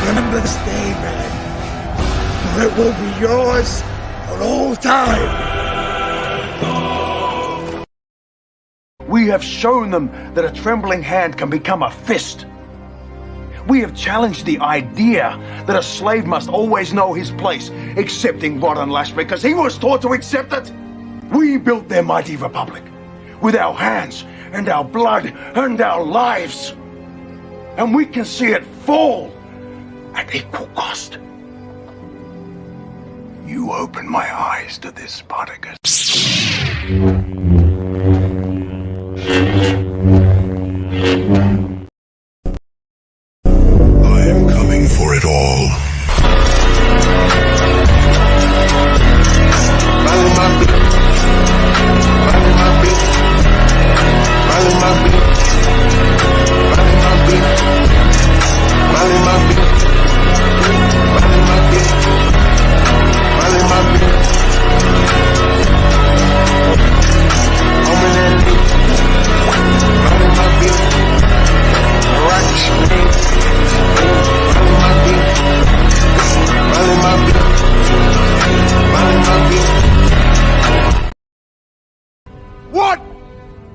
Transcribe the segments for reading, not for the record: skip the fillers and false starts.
Remember this day, man. For it will be yours for all time. We have shown them that a trembling hand can become a fist. We have challenged the idea that a slave must always know his place, accepting rotten lash because he was taught to accept it. We built their mighty republic with our hands and our blood and our lives. And we can see it fall at equal cost. You opened my eyes to this, Spartacus. I am coming for it all. Rolling my beat. Rolling my beat. Rolling my beat. Rolling my beat. Rolling my beat. Rolling my beat. Rolling my beat. Home in that beat. Rolling my beat. Rock the screen. Rolling my beat. Rolling my beat. Rolling my beat. What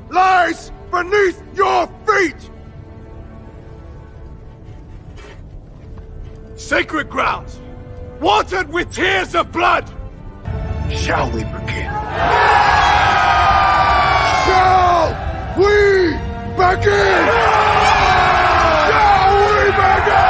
lies beneath your feet? Sacred grounds, watered with tears of blood. Shall we begin? Shall we begin? Shall we begin?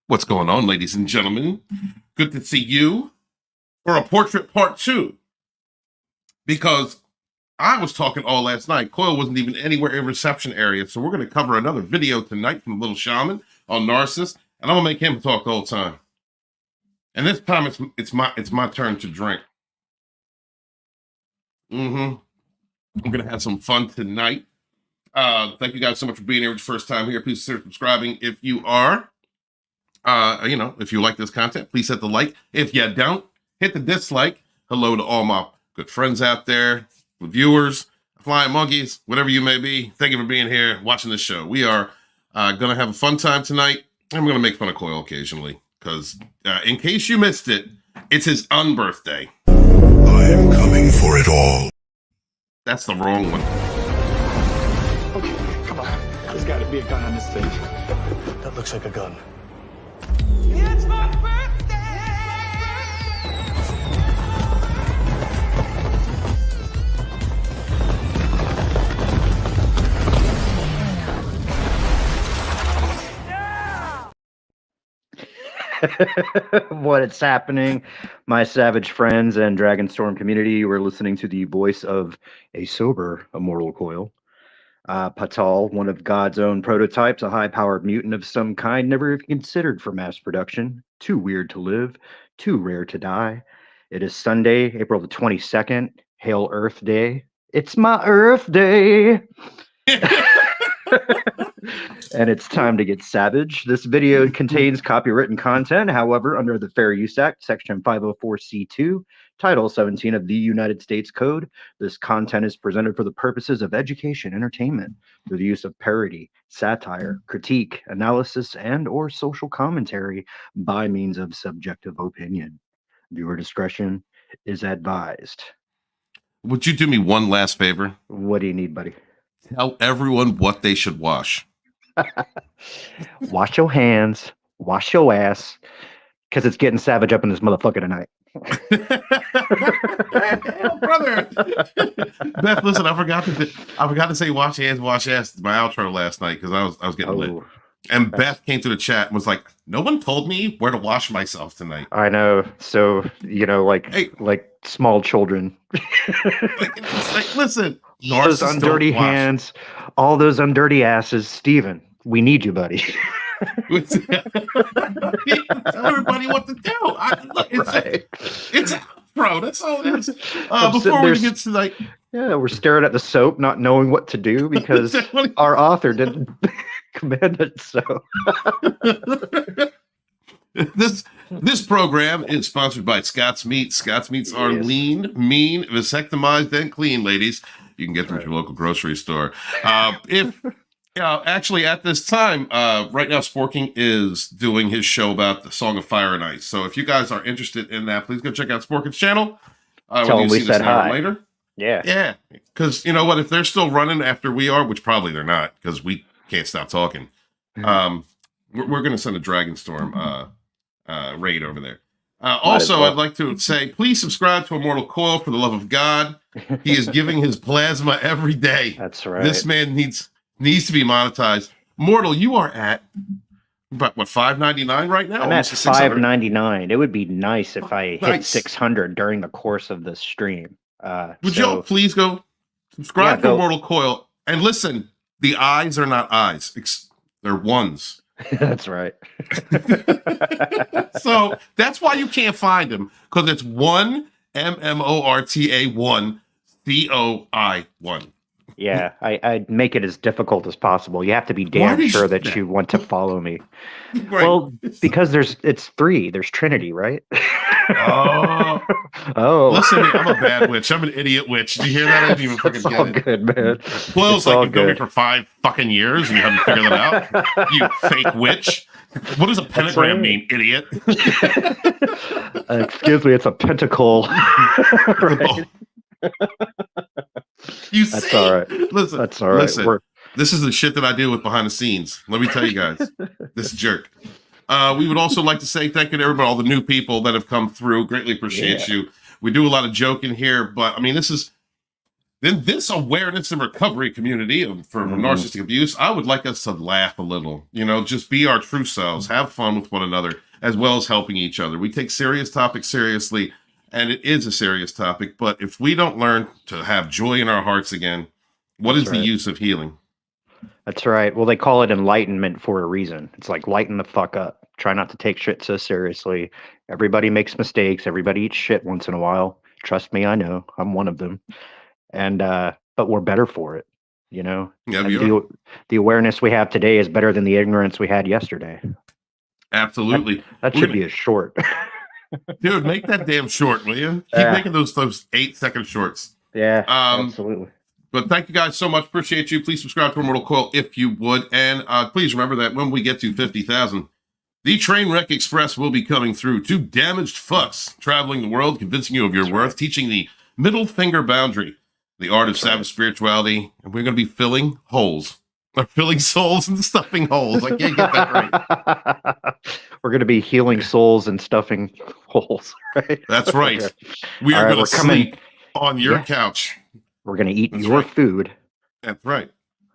What's going on, ladies and gentlemen? Good to see you for a portrait part 2. Because I was talking all last night. Coyle wasn't even anywhere in reception area. So we're going to cover another video tonight from the Little Shaman on Narcissists. And I'm going to make him talk the whole time. And this time it's my turn to drink. I'm going to have some fun tonight. Thank you guys so much for being here. It's your first time here. Please consider subscribing if you are. If you like this content, please hit the like. If you don't, hit the dislike. Hello to all my good friends out there, viewers, flying monkeys, whatever you may be. Thank you for being here, watching this show. We are going to have a fun time tonight. I'm going to make fun of Coyle occasionally because in case you missed it, it's his unbirthday. I am coming for it all. That's the wrong one. Okay, come on. There's got to be a gun on this thing. That looks like a gun. It's my birthday. What is happening, my savage friends and Dragonstorm community? You are listening to the voice of a sober immortal Coyle. Patal, one of God's own prototypes, a high-powered mutant of some kind, never even considered for mass production, too weird to live, too rare to die. It is Sunday, April the 22nd, Hail Earth Day. It's my Earth Day! And it's time to get savage. This video contains copywritten content. However, under the Fair Use Act, Section 504C2, Title 17 of the United States Code, this content is presented for the purposes of education, entertainment, through the use of parody, satire, critique, analysis, and or social commentary by means of subjective opinion. Viewer discretion is advised. Would you do me one last favor? What do you need, buddy? Tell everyone what they should wash. Wash your hands, wash your ass, because it's getting savage up in this motherfucker tonight. Brother. Beth, listen, I forgot to say wash hands, wash ass my outro last night because I was getting lit. And Beth came to the chat and was like, "No one told me where to wash myself tonight." I know. So, like small children. Listen, all those undirty hands, all those undirty asses. Steven, we need you, buddy. Tell everybody what to do. It's bro. That's all it is. Before we get to like, we're staring at the soap, not knowing what to do because our author didn't command it. So this program is sponsored by Scott's Meat. Scott's Meats are lean, mean, vasectomized, and clean, ladies. You can get them at your local grocery store. Actually, at this time, right now, Sporking is doing his show about the Song of Fire and Ice. So if you guys are interested in that, please go check out Sporking's channel. Tell them we said hi. Later. Yeah. Yeah. Because you know what? If they're still running after we are, which probably they're not, because we can't stop talking, we're going to send a Dragonstorm raid over there. Also, I'd like to say, please subscribe to Immortal Coyle for the love of God. He is giving his plasma every day. That's right. This man needs to be monetized. Mortal, you are at about what, $5.99 right now? I'm at $5.99. It would be nice if I hit 600 during the course of this stream. Would y'all please go subscribe to Immortal Coyle and listen? The eyes are not eyes; they're ones. That's right. So that's why you can't find him, because it's one MMORTA 1 COI1. Yeah, I'd make it as difficult as possible. You have to be damn sure that you want to follow me. Right. Well, because it's 3. There's Trinity, right? Oh. Listen, I'm a bad witch. I'm an idiot witch. Did you hear that? I didn't even fucking get it. It's all good, man. Coyle's like, you've known me for 5 fucking years and you haven't figured that out? You fake witch. What does a pentagram mean, idiot? Excuse me, it's a pentacle. Right? You That's see? all right. Listen, that's all right. Listen, this is the shit that I deal with behind the scenes. Let me tell you guys, this jerk. We would also like to say thank you to everybody, all the new people that have come through. Greatly appreciate you. We do a lot of joking here, but I mean, this is then this awareness and recovery community for narcissistic abuse, I would like us to laugh a little, you know, just be our true selves, have fun with one another, as well as helping each other. We take serious topics seriously, and it is a serious topic, but if we don't learn to have joy in our hearts again, what is the use of healing? That's right. Well, they call it enlightenment for a reason. It's like, lighten the fuck up. Try not to take shit so seriously. Everybody makes mistakes. Everybody eats shit once in a while. Trust me, I know. I'm one of them. And but we're better for it, you know. Yeah, the awareness we have today is better than the ignorance we had yesterday. Absolutely. That should be a short. Dude, make that damn short, will you? Keep making those 8-second shorts. Yeah, absolutely. But thank you guys so much. Appreciate you. Please subscribe to Immortal Coil if you would. And please remember that when we get to 50,000, the Trainwreck Express will be coming through. 2 damaged fucks traveling the world, convincing you of your worth, teaching the middle finger boundary, the art of savage spirituality. And we're going to be filling holes. Or filling souls and stuffing holes. I can't get that right. We're going to be healing souls and stuffing holes, right? That's right. Okay. We are going to sleep on your couch. We're going to eat your food. That's right.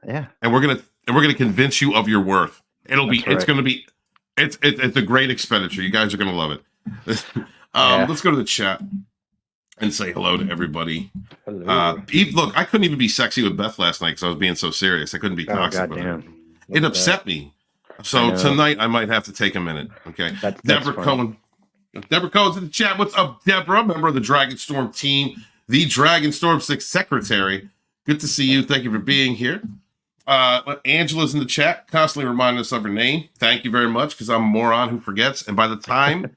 Yeah. And we're going to convince you of your worth. It's going to be it's a great expenditure. You guys are going to love it. Let's go to the chat and say hello to everybody. Hello. Look, I couldn't even be sexy with Beth last night because I was being so serious. I couldn't be toxic with her. It upset me. So tonight I might have to take a minute. Okay. That's Deborah Cohen. Deborah Cohen's in the chat. What's up, Deborah? Member of the Dragonstorm team, the Dragonstorm 6 secretary. Good to see you. Thank you for being here. Angela's in the chat, constantly reminding us of her name. Thank you very much, because I'm a moron who forgets. And by the time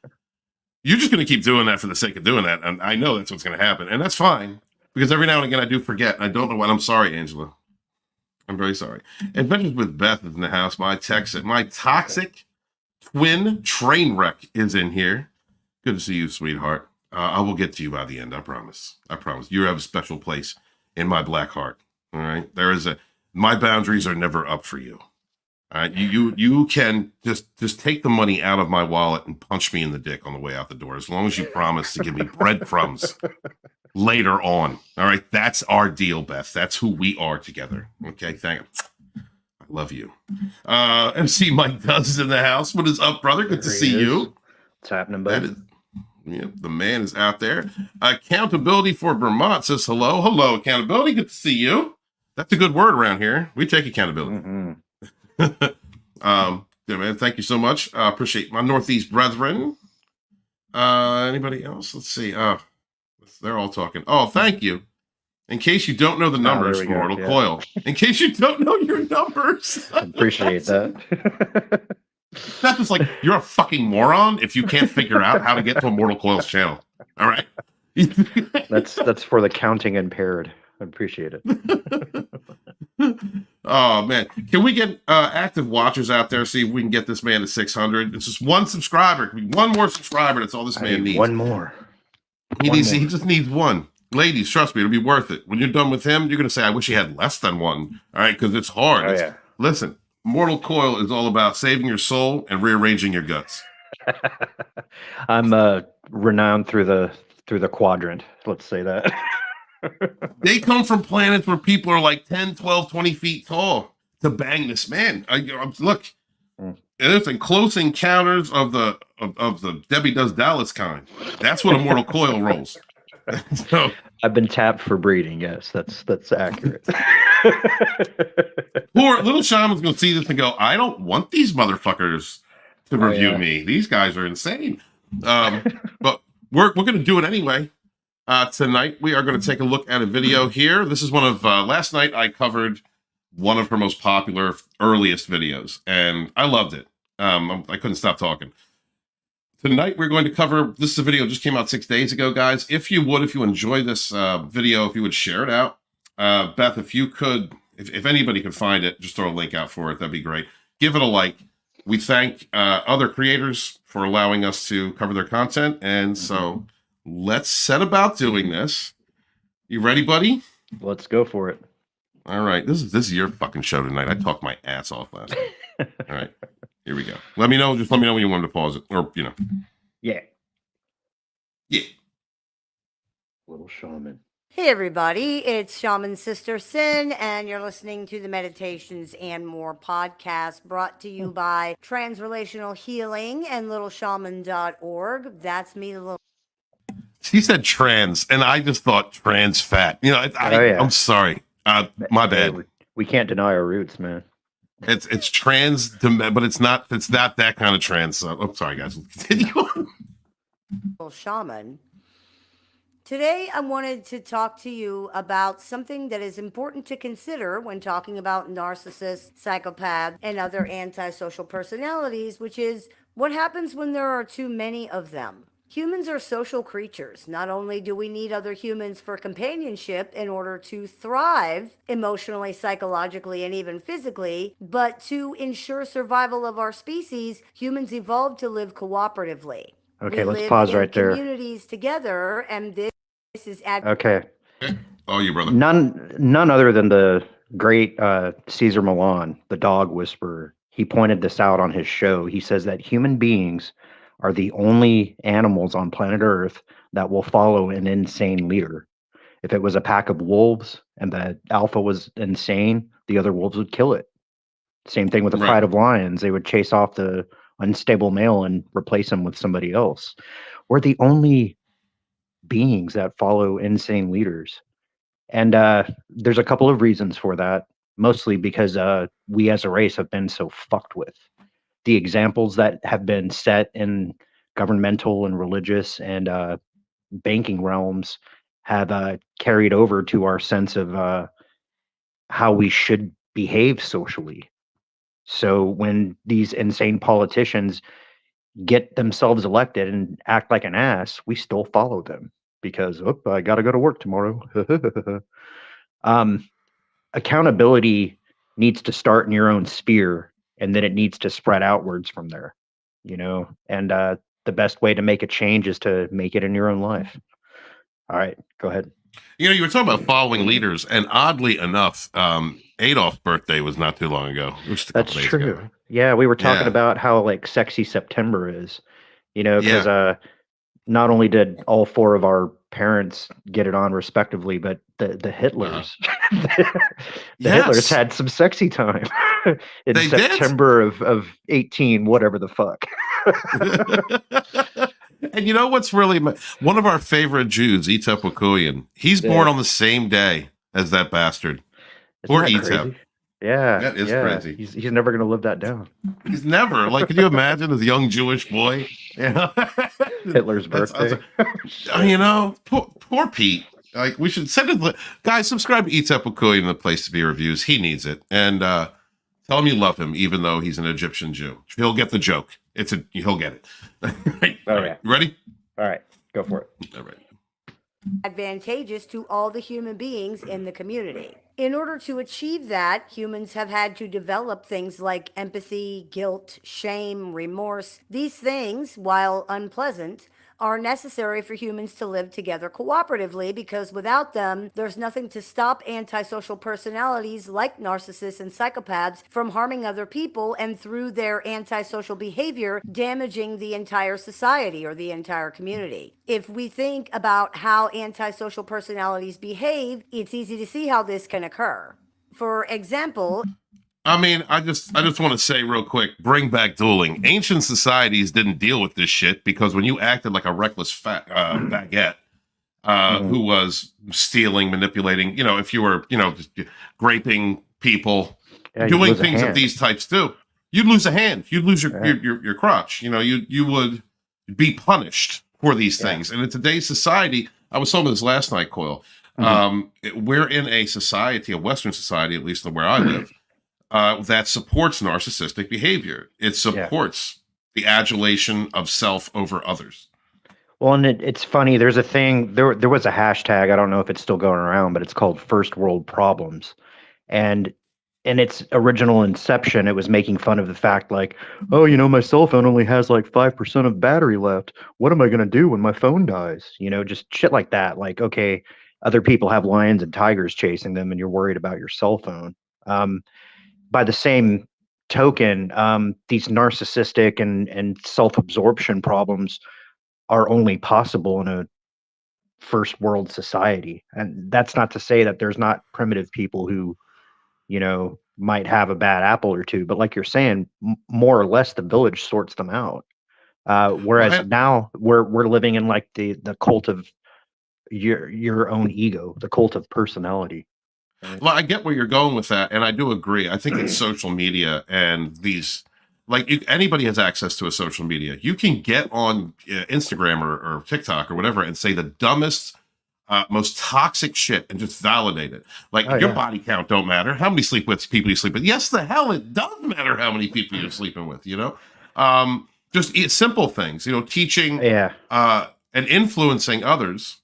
you're just going to keep doing that for the sake of doing that. And I know that's what's going to happen. And that's fine, because every now and again I do forget. I don't know what. I'm sorry, Angela. I'm very sorry. Adventures with Beth is in the house. My toxic twin train wreck is in here. Good to see you, sweetheart. I will get to you by the end. I promise. I promise. You have a special place in my black heart. All right. My boundaries are never up for you. All right. You can just take the money out of my wallet and punch me in the dick on the way out the door, as long as you promise to give me breadcrumbs later on. All right. That's our deal, Beth. That's who we are together. Okay. Thank you. I love you. MC Mike Does is in the house. What is up, brother? Good to see you. What's happening, bud? Yeah, the man is out there. Accountability for Vermont says hello. Hello, accountability. Good to see you. That's a good word around here. We take accountability. Yeah, man. Thank you so much. Appreciate my Northeast brethren. Anybody else? Let's see. They're all talking. Oh, thank you. In case you don't know the numbers for Mortal Coil. In case you don't know your numbers. Appreciate that. That's just like, you're a fucking moron if you can't figure out how to get to a Mortal Coil's channel. All right. That's for the counting impaired. I appreciate it. Oh man, can we get active watchers out there? See if we can get this man to 600. It's just one subscriber. One more subscriber. That's all this man needs. One more. He just needs one. Ladies, trust me, it'll be worth it. When you're done with him, you're gonna say, "I wish he had less than one." All right, because it's hard. Listen. Mortal Coil is all about saving your soul and rearranging your guts. I'm renowned through the quadrant. Let's say that. They come from planets where people are like 10, 12, 20 feet tall to bang this man. Look, there's like close encounters of the Debbie Does Dallas kind. That's what a Mortal Coil rolls. So, I've been tapped for breeding. Yes, that's accurate. Poor Little Shaman's gonna see this and go, I don't want these motherfuckers to review me. These guys are insane. But we're gonna do it anyway. Tonight we are going to take a look at a video here. This is one of last night I covered one of her most popular earliest videos, and I loved it. I couldn't stop talking. Tonight we're going to cover, this is a video that just came out 6 days ago, guys. If you enjoy this video, if you would share it out. Beth, if you could, if anybody could find it, just throw a link out for it. That'd be great. Give it a like. We thank other creators for allowing us to cover their content. And so let's set about doing this. You ready, buddy? Let's go for it. All right. This is your fucking show tonight. I talked my ass off last night. All right. Here we go. Let me know. Just let me know when you want to pause it. Or, Yeah. Yeah. Little Shaman. Hey everybody, it's Shaman Sister Sin, and you're listening to the Meditations and More podcast brought to you by Transrelational Healing and littleshaman.org. That's me, the little. She said trans, and I just thought trans fat. You know, I'm sorry. My Hey, bad. we can't deny our roots, man. It's trans, but it's not that kind of trans. So, I'm sorry, guys. Continue on. Little Shaman. Today, I wanted to talk to you about something that is important to consider when talking about narcissists, psychopaths, and other antisocial personalities, which is what happens when there are too many of them. Humans are social creatures. Not only do we need other humans for companionship in order to thrive emotionally, psychologically, and even physically, but to ensure survival of our species, humans evolved to live cooperatively. Okay, We let's live pause in right there. communities together, and this is Okay, Oh, you brother. none other than the great Caesar Milan, the dog whisperer. He pointed this out on his show. He says that human beings are the only animals on planet Earth that will follow an insane leader. If it was a pack of wolves and the alpha was insane, the other wolves would kill it. Same thing with a Right. pride of lions. They would chase off the unstable male and replace him with somebody else. We're the only beings that follow insane leaders. And there's a couple of reasons for that, mostly because we as a race have been so fucked with. The examples that have been set in governmental and religious and banking realms have carried over to our sense of how we should behave socially. So when these insane politicians get themselves elected and act like an ass, we still follow them because I got to go to work tomorrow. Accountability needs to start in your own sphere, and then it needs to spread outwards from there. And the best way to make a change is to make it in your own life. All right, go ahead. You know, you were talking about following leaders, and oddly enough, Adolf's birthday was not too long ago. It was just a couple That's days true. ago. Yeah, we were talking Yeah. about how like sexy September is, because Yeah. not only did all four of our parents get it on respectively, but the Hitlers, the Hitlers Yes. had some sexy time in They did. September of 18, whatever the fuck. And you know what's really one of our favorite Jews, Etep Wakuyan, he's born on the same day as that bastard. Isn't Poor that Etep. crazy? Yeah, That is yeah. crazy. He's never gonna live that down. He's never like. Could you imagine as a young Jewish boy? Yeah. Hitler's birthday. You know, poor Pete. Like we should send it. Guys, subscribe to Etep Wakuyan in the Place to Be reviews. He needs it, and tell him you love him, even though he's an Egyptian Jew. He'll get the joke. He'll get it. Right? Oh, All right. yeah. You ready? All right, go for it. All right. advantageous to all the human beings in the community. In order to achieve that, humans have had to develop things like empathy, guilt, shame, remorse. These things, while unpleasant, are necessary for humans to live together cooperatively, because without them, there's nothing to stop antisocial personalities like narcissists and psychopaths from harming other people and through their antisocial behavior, damaging the entire society or the entire community. If we think about how antisocial personalities behave, it's easy to see how this can occur. For example, I mean, I just want to say real quick, bring back dueling. Ancient societies didn't deal with this shit because when you acted like a reckless baguette who was stealing, manipulating, if you were, just graping people, doing things of these types too, you'd lose a hand. You'd lose your crotch. You would be punished for these things. And in today's society, I was talking about this last night, Coyle. We're in a society, a Western society, at least where I live, that supports narcissistic behavior. It supports the adulation of self over others. Well, and it's funny. There's a thing. There was a hashtag. I don't know if it's still going around, but it's called First World Problems. And in its original inception, it was making fun of the fact, like, oh, my cell phone only has like 5% of battery left. What am I going to do when my phone dies? Just shit like that. Like, okay, other people have lions and tigers chasing them, and you're worried about your cell phone. By the same token, these narcissistic and self-absorption problems are only possible in a first world society. And that's not to say that there's not primitive people who, you know, might have a bad apple or two, but like you're saying, more or less the village sorts them out. Whereas Right. now we're living in like the cult of your own ego, the cult of personality. Well, I get where you're going with that, and I do agree. I think it's social media and these, like, anybody has access to a social media. You can get on Instagram or TikTok or whatever and say the dumbest, most toxic shit and just validate it. Like, Oh, your yeah. body count don't matter. How many people you sleep with? Yes, the hell it does matter how many people you're sleeping with. You know, just simple things. You know, teaching Yeah. and influencing others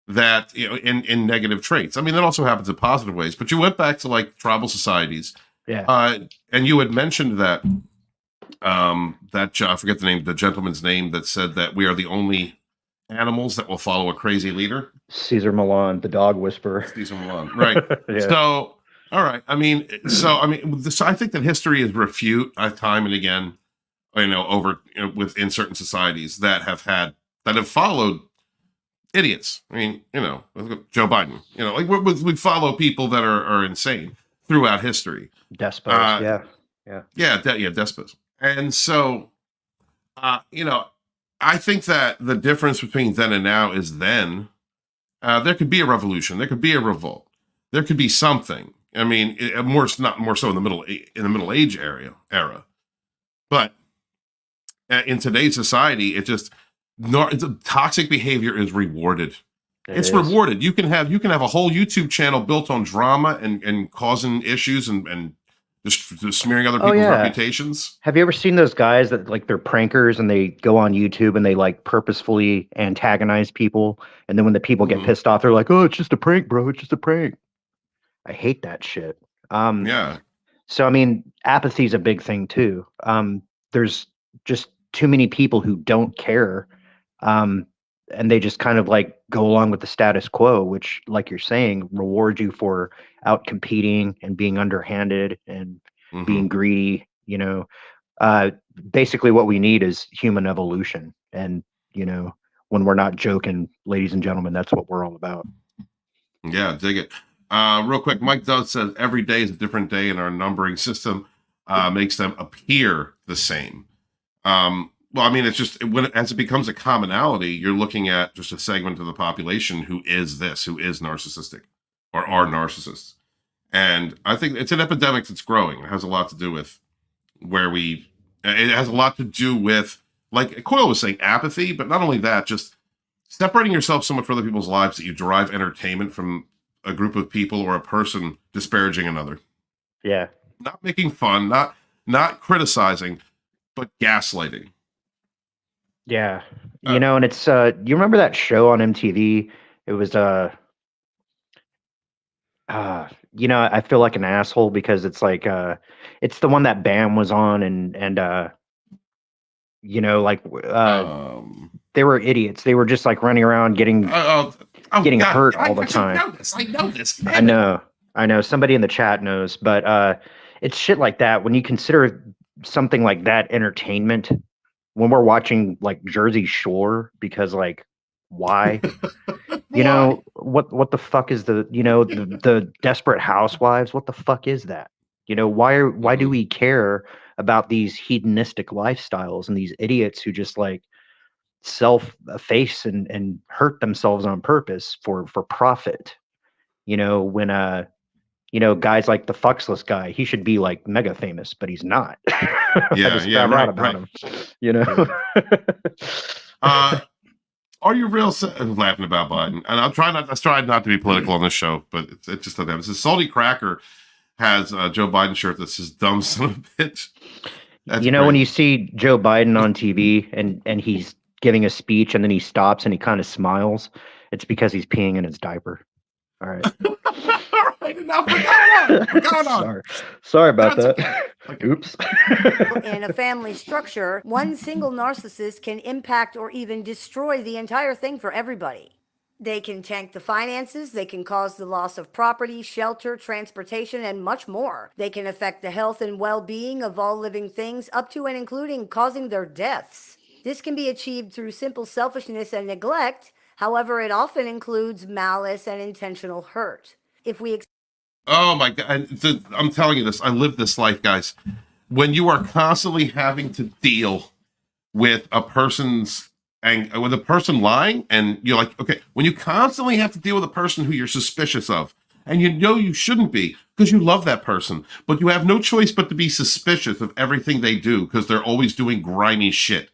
that, you know, in negative traits. I mean, that also happens in positive ways, but you went back to like tribal societies, Yeah. and you had mentioned that I forget the gentleman's name that said that we are the only animals that will follow a crazy leader. Caesar Milan, the dog whisperer. Caesar Milan, right? Yeah. So, all right. I mean, I think that history is refute time and again, you know, over, you know, within certain societies that have followed idiots. I mean, you know, Joe Biden, you know, like we follow people that are insane throughout history. Despots. Despots. And so, you know, I think that the difference between then and now is then there could be a revolution, there could be a revolt, there could be something. I mean, not more so in the Middle Age era, but in today's society, it just toxic behavior is rewarded. It's rewarded. You can have a whole YouTube channel built on drama and causing issues and just smearing other people's reputations. Have you ever seen those guys that like they're prankers and they go on YouTube and they like purposefully antagonize people, and then when the people get pissed off, they're like, "Oh, it's just a prank, bro. It's just a prank." I hate that shit. Yeah. So I mean, apathy is a big thing too. There's just too many people who don't care. And they just kind of like go along with the status quo, which, like you're saying, rewards you for out competing and being underhanded and being greedy. You know, basically what we need is human evolution. And, you know, when we're not joking, ladies and gentlemen, that's what we're all about. Yeah, dig it. Real quick, Mike Dodd says every day is a different day, and our numbering system makes them appear the same. Well, I mean, it's just as it becomes a commonality, you're looking at just a segment of the population who is narcissistic or are narcissists. And I think it's an epidemic that's growing. It has a lot to do with it has a lot to do with, like Coyle was saying, apathy, but not only that, just separating yourself so much from other people's lives that you derive entertainment from a group of people or a person disparaging another. Yeah. Not making fun, not criticizing, but gaslighting. Yeah. You know, and it's you remember that show on MTV? It was you know, I feel like an asshole because it's like it's the one that Bam was on and you know, like they were idiots. They were just like running around getting hurt all the time. I know this. I know. Somebody in the chat knows, but it's shit like that. When you consider something like that entertainment, when we're watching like Jersey Shore, because like why? You know, what the fuck is the Desperate Housewives? What the fuck is that? You know, why do we care about these hedonistic lifestyles and these idiots who just like self-efface and hurt themselves on purpose for profit? You know, when you know, guys like the Fuxless guy, he should be like mega famous, but he's not. Him, you know. Are you real? I'm laughing about Biden, and I try not to be political on this show, but it just doesn't happen. So Salty Cracker has a Joe Biden shirt that says "dumb son of a bitch." That's you know, great. when you see Joe Biden on TV and he's giving a speech and then he stops and he kind of smiles, it's because he's peeing in his diaper. All right. All right, enough. We're going on. Sorry about That's that. okay. Oops. In a family structure, one single narcissist can impact or even destroy the entire thing for everybody. They can tank the finances, they can cause the loss of property, shelter, transportation, and much more. They can affect the health and well-being of all living things, up to and including causing their deaths. This can be achieved through simple selfishness and neglect, However, it often includes malice and intentional hurt. If we Oh my God. I'm telling you this. I live this life, guys. When you are constantly having to deal with a person's with a person lying, and you're like, okay, when you constantly have to deal with a person who you're suspicious of, and you know you shouldn't be because you love that person, but you have no choice but to be suspicious of everything they do because they're always doing grimy shit.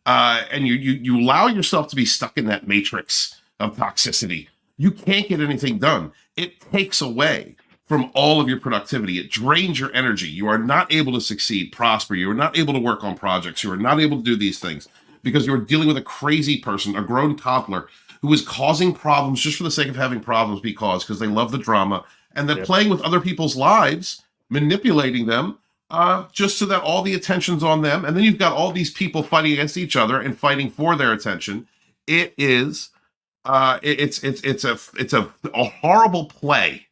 And you allow yourself to be stuck in that matrix of toxicity. You can't get anything done. It takes away from all of your productivity. It drains your energy. You are not able to succeed, prosper. You are not able to work on projects. You are not able to do these things because you're dealing with a crazy person, a grown toddler who is causing problems just for the sake of having problems because they love the drama, and then playing with other people's lives, manipulating them, just so that all the attention's on them. And then you've got all these people fighting against each other and fighting for their attention. It is, it's a horrible play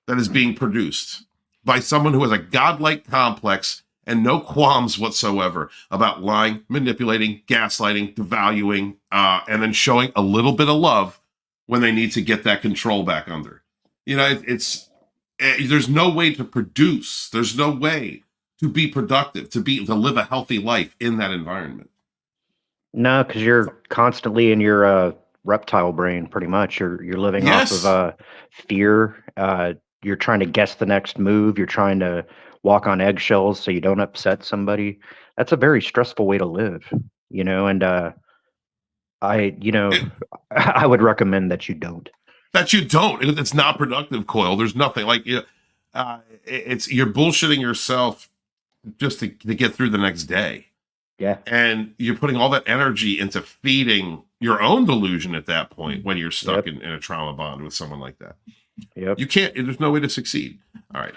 that is being produced by someone who has a godlike complex and no qualms whatsoever about lying, manipulating, gaslighting, devaluing, and then showing a little bit of love when they need to get that control back under. You know, there's no way to produce. There's no way to be productive, to live a healthy life in that environment. No, because you're constantly in your reptile brain, pretty much. You're living off of fear. You're trying to guess the next move. You're trying to walk on eggshells so you don't upset somebody. That's a very stressful way to live, you know. And I would recommend that you don't. That you don't. It's not productive, Coil. There's nothing like you're bullshitting yourself just to get through the next day. Yeah. And you're putting all that energy into feeding your own delusion at that point when you're stuck in a trauma bond with someone like that. Yep. You can't, there's no way to succeed. All right.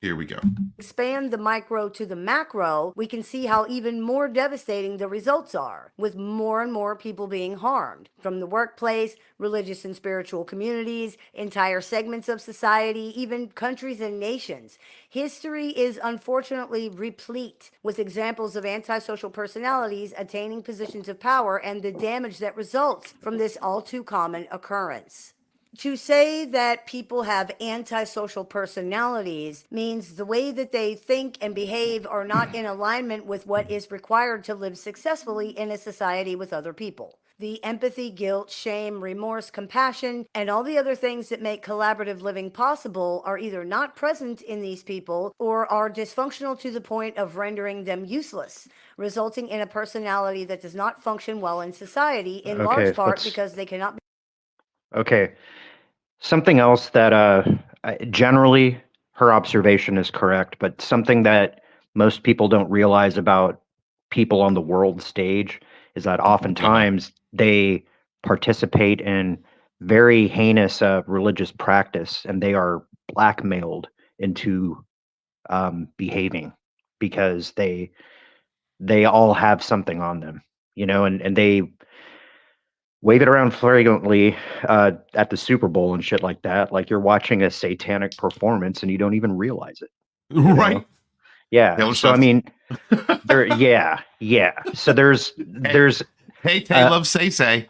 Here we go. expand the micro to the macro, we can see how even more devastating the results are, with more and more people being harmed, from the workplace, religious and spiritual communities, entire segments of society, even countries and nations. History is unfortunately replete with examples of antisocial personalities attaining positions of power and the damage that results from this all too common occurrence. To say that people have antisocial personalities means the way that they think and behave are not in alignment with what is required to live successfully in a society with other people. The empathy, guilt, shame, remorse, compassion, and all the other things that make collaborative living possible are either not present in these people or are dysfunctional to the point of rendering them useless, resulting in a personality that does not function well in society, in large part because they cannot be. Okay. Something else that generally her observation is correct, but something that most people don't realize about people on the world stage is that oftentimes they participate in very heinous religious practice, and they are blackmailed into behaving because they all have something on them, you know, and they wave it around flagrantly at the Super Bowl and shit like that, like you're watching a satanic performance and you don't even realize it. Right. Know? Yeah. So I mean, yeah. So there's Hey, Tay loves say.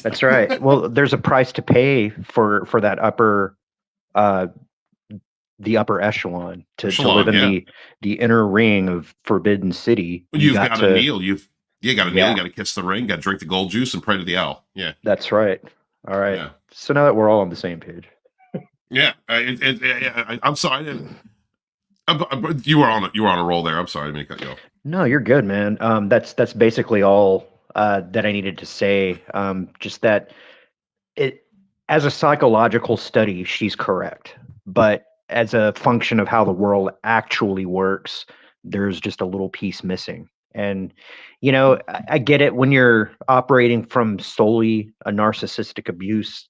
That's right. Well, there's a price to pay for that upper the upper echelon to live in the inner ring of Forbidden City. You've got to kneel. You got to kneel. You got to kiss the ring. Got to drink the gold juice and pray to the owl. Yeah, that's right. All right. Yeah. So now that we're all on the same page. Yeah, I'm sorry. You were on a roll there. I'm sorry, I didn't cut you off. No, you're good, man. That's basically all that I needed to say. Just that it, as a psychological study, she's correct, but as a function of how the world actually works, there's just a little piece missing. And, you know, I get it when you're operating from solely a narcissistic abuse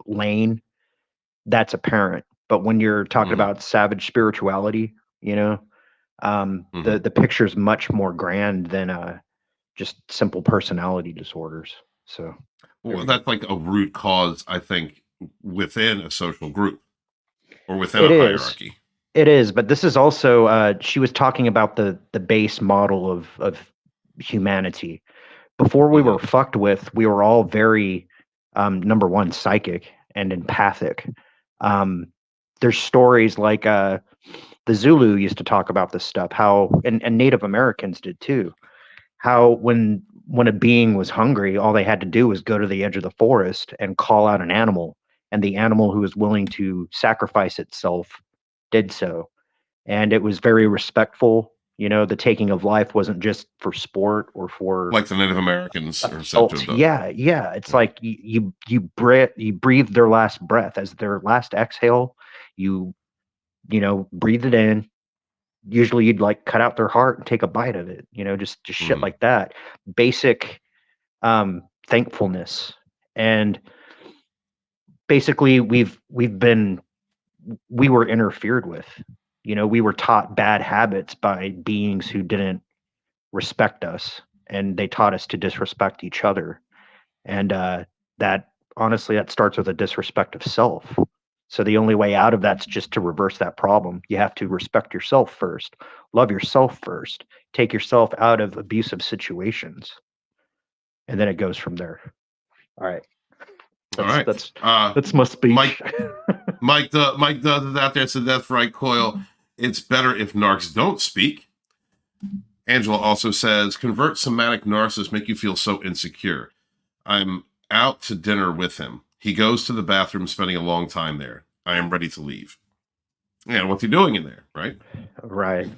lane, that's apparent. But when you're talking about savage spirituality, you know, the picture's much more grand than just simple personality disorders. So, well, that's like a root cause, I think, within a social group or within a hierarchy. It is, but this is also, she was talking about the base model of humanity. before we were fucked with, we were all very, number one, psychic and empathic. There's stories like the Zulu used to talk about this stuff, how, and Native Americans did too, how when a being was hungry, all they had to do was go to the edge of the forest and call out an animal, and the animal who was willing to sacrifice itself did so. And it was very respectful. You know, the taking of life wasn't just for sport or for like the Native Americans are said assault. to have done. Yeah. It's like you breathe their last breath as their last exhale. You know, breathe it in. Usually you'd like cut out their heart and take a bite of it, you know, just shit like that. Basic thankfulness. And basically we were interfered with. You know, we were taught bad habits by beings who didn't respect us, and they taught us to disrespect each other. And that honestly, that starts with a disrespect of self. So the only way out of that's just to reverse that problem. You have to respect yourself first, love yourself first, take yourself out of abusive situations, and then it goes from there. All right. That's my speech. Mike does it out there. So that's right, Coil. It's better if narcs don't speak. Angela also says, convert somatic narcissists make you feel so insecure. I'm out to dinner with him. He goes to the bathroom, spending a long time there. I am ready to leave. And what's he doing in there, right? Right.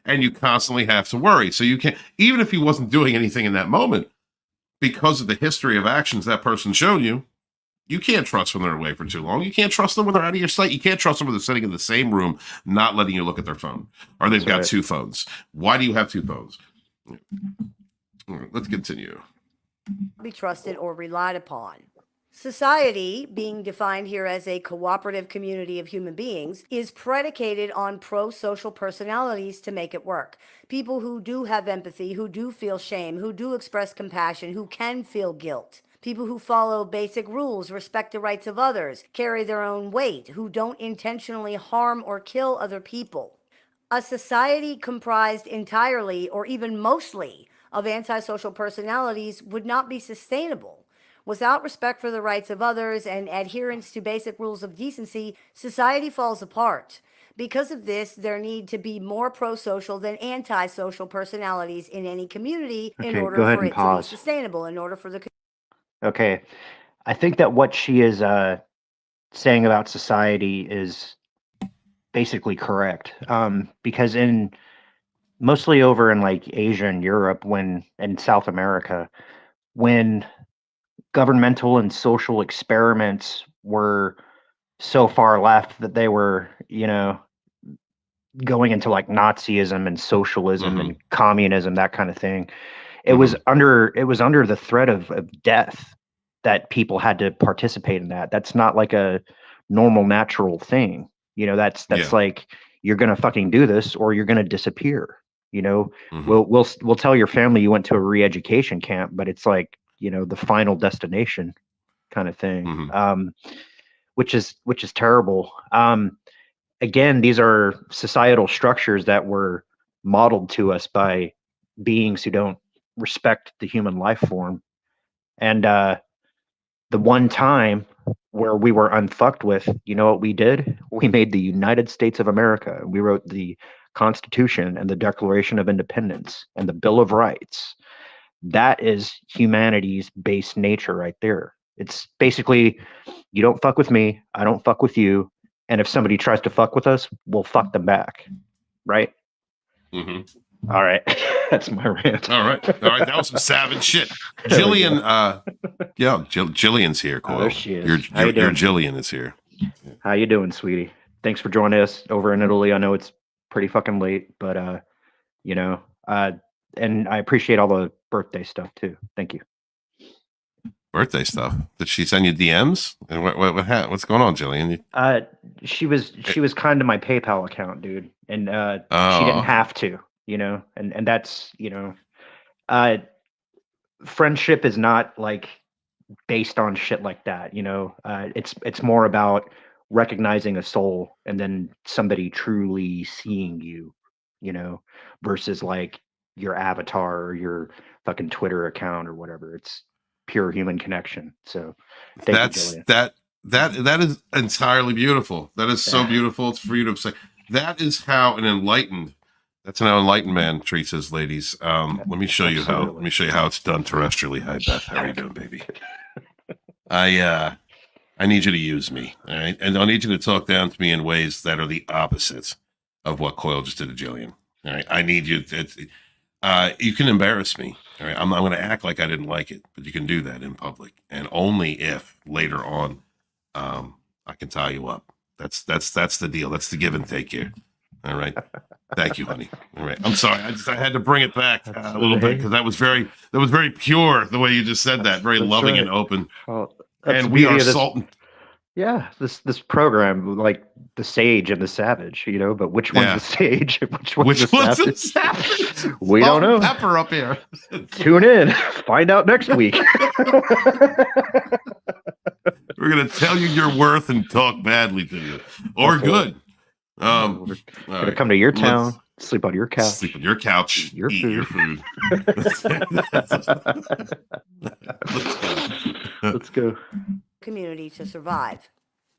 And you constantly have to worry. So you can't, even if he wasn't doing anything in that moment, because of the history of actions that person showed you, you can't trust when they're away for too long. You can't trust them when they're out of your sight. You can't trust them when they're sitting in the same room, not letting you look at their phone. Or they've got two phones. Why do you have two phones? All right, let's continue. Be trusted or relied upon. Society, being defined here as a cooperative community of human beings, is predicated on pro-social personalities to make it work. People who do have empathy, who do feel shame, who do express compassion, who can feel guilt. People who follow basic rules, respect the rights of others, carry their own weight, who don't intentionally harm or kill other people. A society comprised entirely or even mostly of antisocial personalities would not be sustainable. Without respect for the rights of others and adherence to basic rules of decency, society falls apart. Because of this, there need to be more pro-social than antisocial personalities in any community in order for it to be sustainable, in order for the... Okay. I think that what she is saying about society is basically correct. Because mostly over in like Asia and Europe, and South America, when governmental and social experiments were so far left that they were, you know, going into like Nazism and socialism and communism, that kind of thing. It was under the threat of death that people had to participate in that. That's not like a normal, natural thing. You know, that's like, you're going to fucking do this or you're going to disappear. You know, we'll tell your family you went to a re-education camp, but it's like, you know, the final destination kind of thing, which is terrible. Again, these are societal structures that were modeled to us by beings who don't respect the human life form. And the one time where we were unfucked with, you know what we did? We made the United States of America. We wrote the Constitution and the Declaration of Independence and the Bill of Rights. That is humanity's base nature right there. It's basically, you don't fuck with me, I don't fuck with you, and if somebody tries to fuck with us, we'll fuck them back, right? All right. That's my rant. All right. That was some savage shit. Gillian, Gillian's here, Coil. There she is. Your Gillian is here. How you doing, sweetie? Thanks for joining us over in Italy. I know it's pretty fucking late, but you know, and I appreciate all the birthday stuff too. Thank you. Birthday stuff? Did she send you DMs? And what's going on, Gillian? She was kind to my PayPal account, dude, and she didn't have to, you know, and that's, you know, friendship is not like based on shit like that, you know. It's more about recognizing a soul and then somebody truly seeing you, you know, versus like your avatar or your fucking Twitter account or whatever. It's pure human connection. So thank you, That's Gillian. that is entirely beautiful. That is so beautiful. It's for you to say. That is how an enlightened. That's how an enlightened man treats his ladies. Let me show you how. Let me show you how it's done terrestrially. Hi Beth, how are you doing, baby? I need you to use me, all right? And I need you to talk down to me in ways that are the opposites of what Coyle just did to Gillian. All right, I need you. You can embarrass me. All right, I'm going to act like I didn't like it, but you can do that in public, and only if later on I can tie you up. That's the deal. That's the give and take here. All right. Thank you, honey. All right. I'm sorry. I had to bring it back a little bit because that was very pure the way you just said that. Very loving and open. Well, and we are salt and yeah, this program, like the sage and the savage, you know, but which one's the sage? Which one's the savage? We don't know. Pepper up here. Tune in. Find out next week. We're gonna tell you your worth and talk badly to you, or good. We're gonna come to your town, sleep on your couch, sleep on your couch, eat your food. Let's go. Community to survive.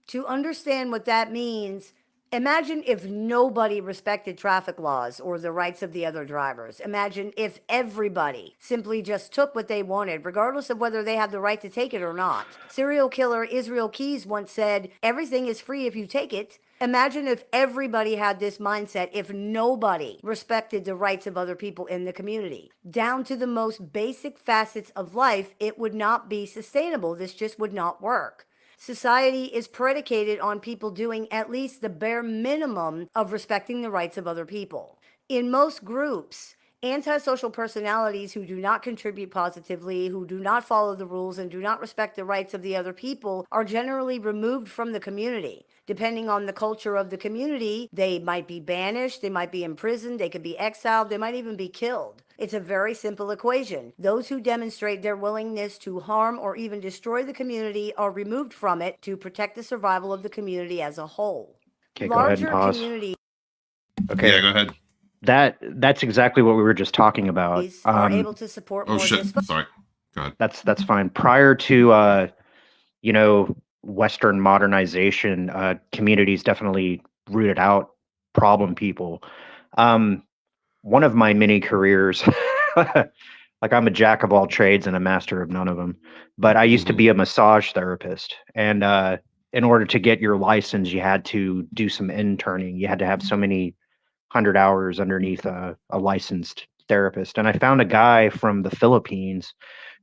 To understand what that means, imagine if nobody respected traffic laws or the rights of the other drivers. Imagine if everybody simply just took what they wanted, regardless of whether they have the right to take it or not. Serial killer Israel Keys once said, "Everything is free if you take it." Imagine if everybody had this mindset, if nobody respected the rights of other people in the community. Down to the most basic facets of life, it would not be sustainable. This just would not work. Society is predicated on people doing at least the bare minimum of respecting the rights of other people. In most groups, antisocial personalities who do not contribute positively, who do not follow the rules, and do not respect the rights of the other people are generally removed from the community. Depending on the culture of the community, they might be banished, they might be imprisoned, they could be exiled, they might even be killed. It's a very simple equation. Those who demonstrate their willingness to harm or even destroy the community are removed from it to protect the survival of the community as a whole. Okay, go ahead and pause. Okay, yeah, go ahead. That's exactly what we were just talking about. Are able to support more Sorry. Go ahead. That's fine. Prior to Western modernization, communities definitely rooted out problem people. One of my many careers, like I'm a jack of all trades and a master of none of them, but I used to be a massage therapist, and in order to get your license, you had to do some interning. You had to have so many 100 hours underneath a licensed therapist. And I found a guy from the Philippines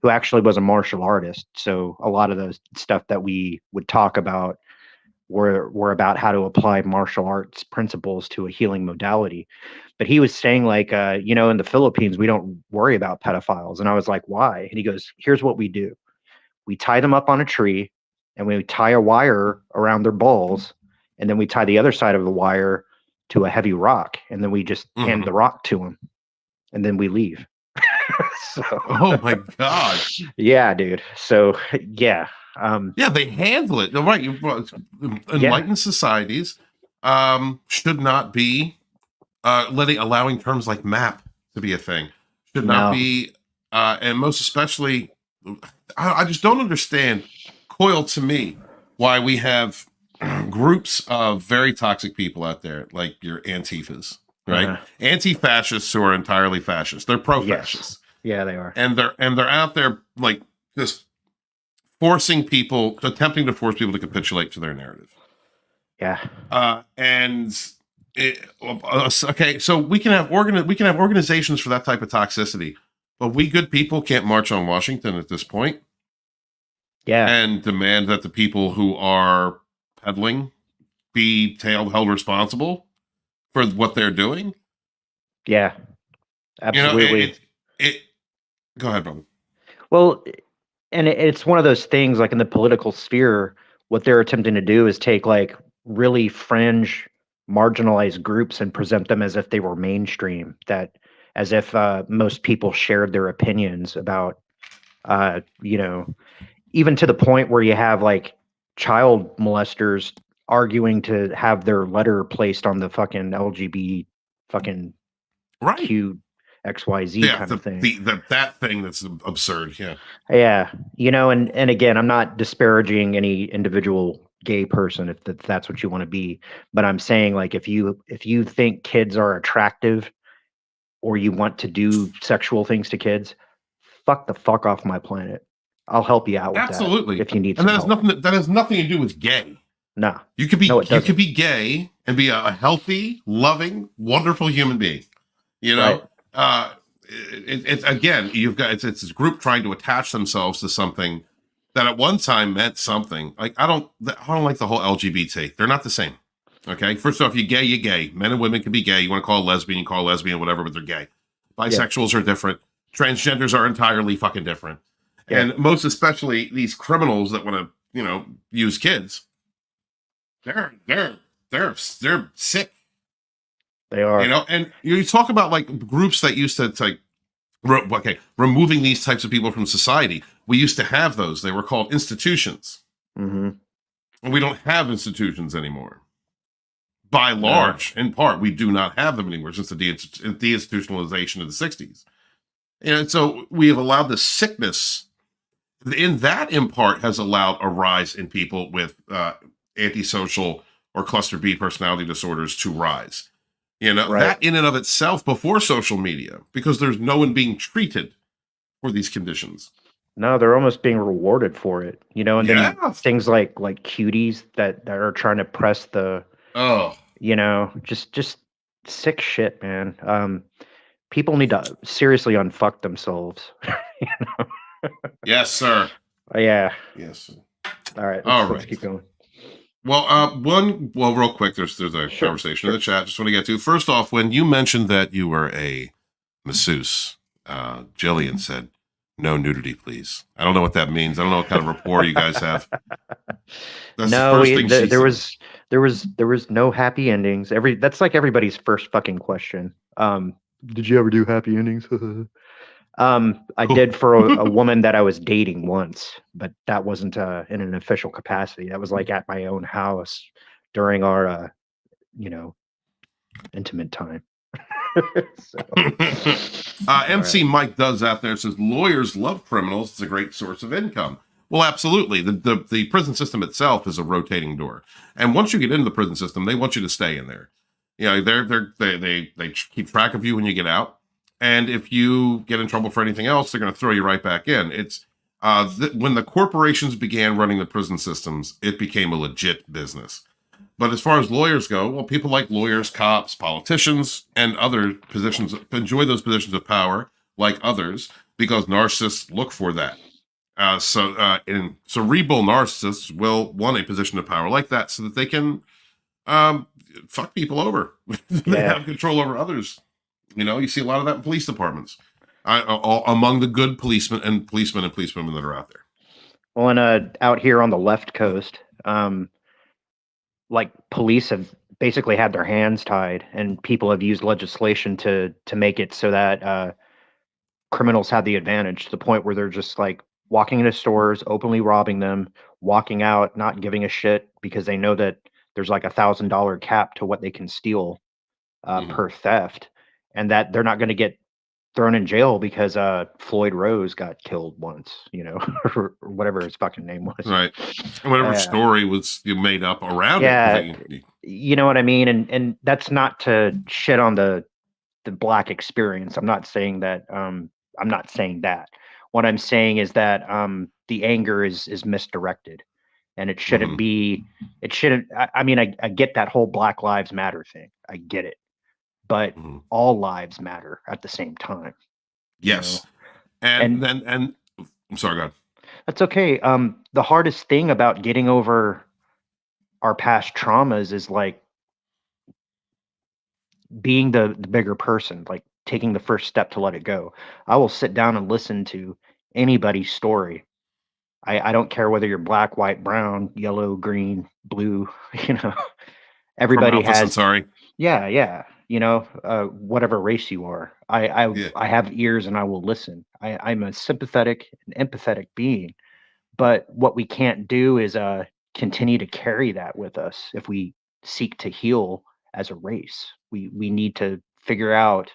who actually was a martial artist. So a lot of the stuff that we would talk about were about how to apply martial arts principles to a healing modality. But he was saying like, in the Philippines, we don't worry about pedophiles. And I was like, why? And he goes, here's what we do. We tie them up on a tree and we tie a wire around their balls. And then we tie the other side of the wire to a heavy rock, and then we just hand the rock to them, and then we leave. So, oh my god! Yeah, dude. So yeah, they handle it. Right, enlightened societies should not be allowing terms like map to be a thing. Should not be, and most especially, I just don't understand, Coyle, to me, why we have groups of very toxic people out there, like your Antifas, right? Anti-fascists who are entirely fascist. They're pro-fascists. Yes. Yeah, they are. And they're out there like just attempting to force people to capitulate to their narrative. Yeah. Okay, so we can have organizations for that type of toxicity, but we good people can't march on Washington at this point. Yeah. And demand that the people who are peddling be held responsible for what they're doing. Yeah, absolutely. Go ahead, brother. Well, and it's one of those things, like in the political sphere, what they're attempting to do is take like really fringe, marginalized groups and present them as if they were mainstream, as if most people shared their opinions about, even to the point where you have like child molesters arguing to have their letter placed on the fucking LGBT fucking right. Q XYZ kind of thing. That thing that's absurd. Yeah. Yeah, and again, I'm not disparaging any individual gay person if that's what you want to be, but I'm saying, like, if you think kids are attractive or you want to do sexual things to kids, fuck the fuck off my planet. I'll help you out with Absolutely. that if you need and some help. that has nothing to do with gay. No. You could be No, it you could doesn't. be gay and be a healthy, loving, wonderful human being. You know, it's again, it's this group trying to attach themselves to something that at one time meant something. Like I don't like the whole LGBT. They're not the same. Okay, first off, you're gay, you're gay. Men and women can be gay. You want to call a lesbian, you call a lesbian, whatever, but they're gay. Bisexuals are different. Transgenders are entirely fucking different. Yeah. And most especially these criminals that want to, use kids. They're sick. They are. And you talk about like groups that used to removing these types of people from society. We used to have those. They were called institutions. Mm-hmm. And we don't have institutions anymore. By large, in part, we do not have them anymore since the deinstitutionalization of the 60s. And so we have allowed the sickness, in part, has allowed a rise in people with antisocial or cluster B personality disorders to rise. That in and of itself before social media, because there's no one being treated for these conditions. No, they're almost being rewarded for it, and then things like cuties that are trying to press the, just sick shit, man. People need to seriously unfuck themselves. Yes, sir. Yeah. Yes, sir. All right. Let's keep going. Well, real quick, there's a conversation in the chat. Just want to get to. First off, when you mentioned that you were a masseuse, Gillian said, "No nudity, please." I don't know what that means. I don't know what kind of rapport you guys have. That's no, there was no happy endings. That's like everybody's first fucking question. Did you ever do happy endings? I did for a woman that I was dating once, but that wasn't in an official capacity. That was like at my own house during our, intimate time. MC Mike does out there, says lawyers love criminals. It's a great source of income. Well, absolutely. The prison system itself is a rotating door, and once you get into the prison system, they want you to stay in there. They keep track of you when you get out. And if you get in trouble for anything else, they're going to throw you right back in. It's when the corporations began running the prison systems, it became a legit business. But as far as lawyers go, well, people like lawyers, cops, politicians, and other positions enjoy those positions of power, like others, because narcissists look for that. And cerebral narcissists will want a position of power like that so that they can fuck people over. They have control over others. You see a lot of that in police departments, among the good policemen and policewomen that are out there. Well, and out here on the left coast, like police have basically had their hands tied, and people have used legislation to make it so that criminals have the advantage to the point where they're just like walking into stores, openly robbing them, walking out, not giving a shit because they know that there's like $1,000 cap to what they can steal per theft. And that they're not going to get thrown in jail because Floyd Rose got killed once, or whatever his fucking name was. Right. And whatever story was made up around it. You know what I mean? And that's not to shit on the Black experience. I'm not saying that. What I'm saying is that the anger is misdirected. And it shouldn't be. I mean, I get that whole Black Lives Matter thing. I get it. But all lives matter at the same time. Yes. And I'm sorry, go ahead. That's okay. The hardest thing about getting over our past traumas is like being the bigger person, like taking the first step to let it go. I will sit down and listen to anybody's story. I don't care whether you're black, white, brown, yellow, green, blue, everybody has. Sorry. Yeah. Whatever race you are, I have ears and I will listen. I'm a sympathetic and empathetic being, but what we can't do is continue to carry that with us if we seek to heal as a race. We need to figure out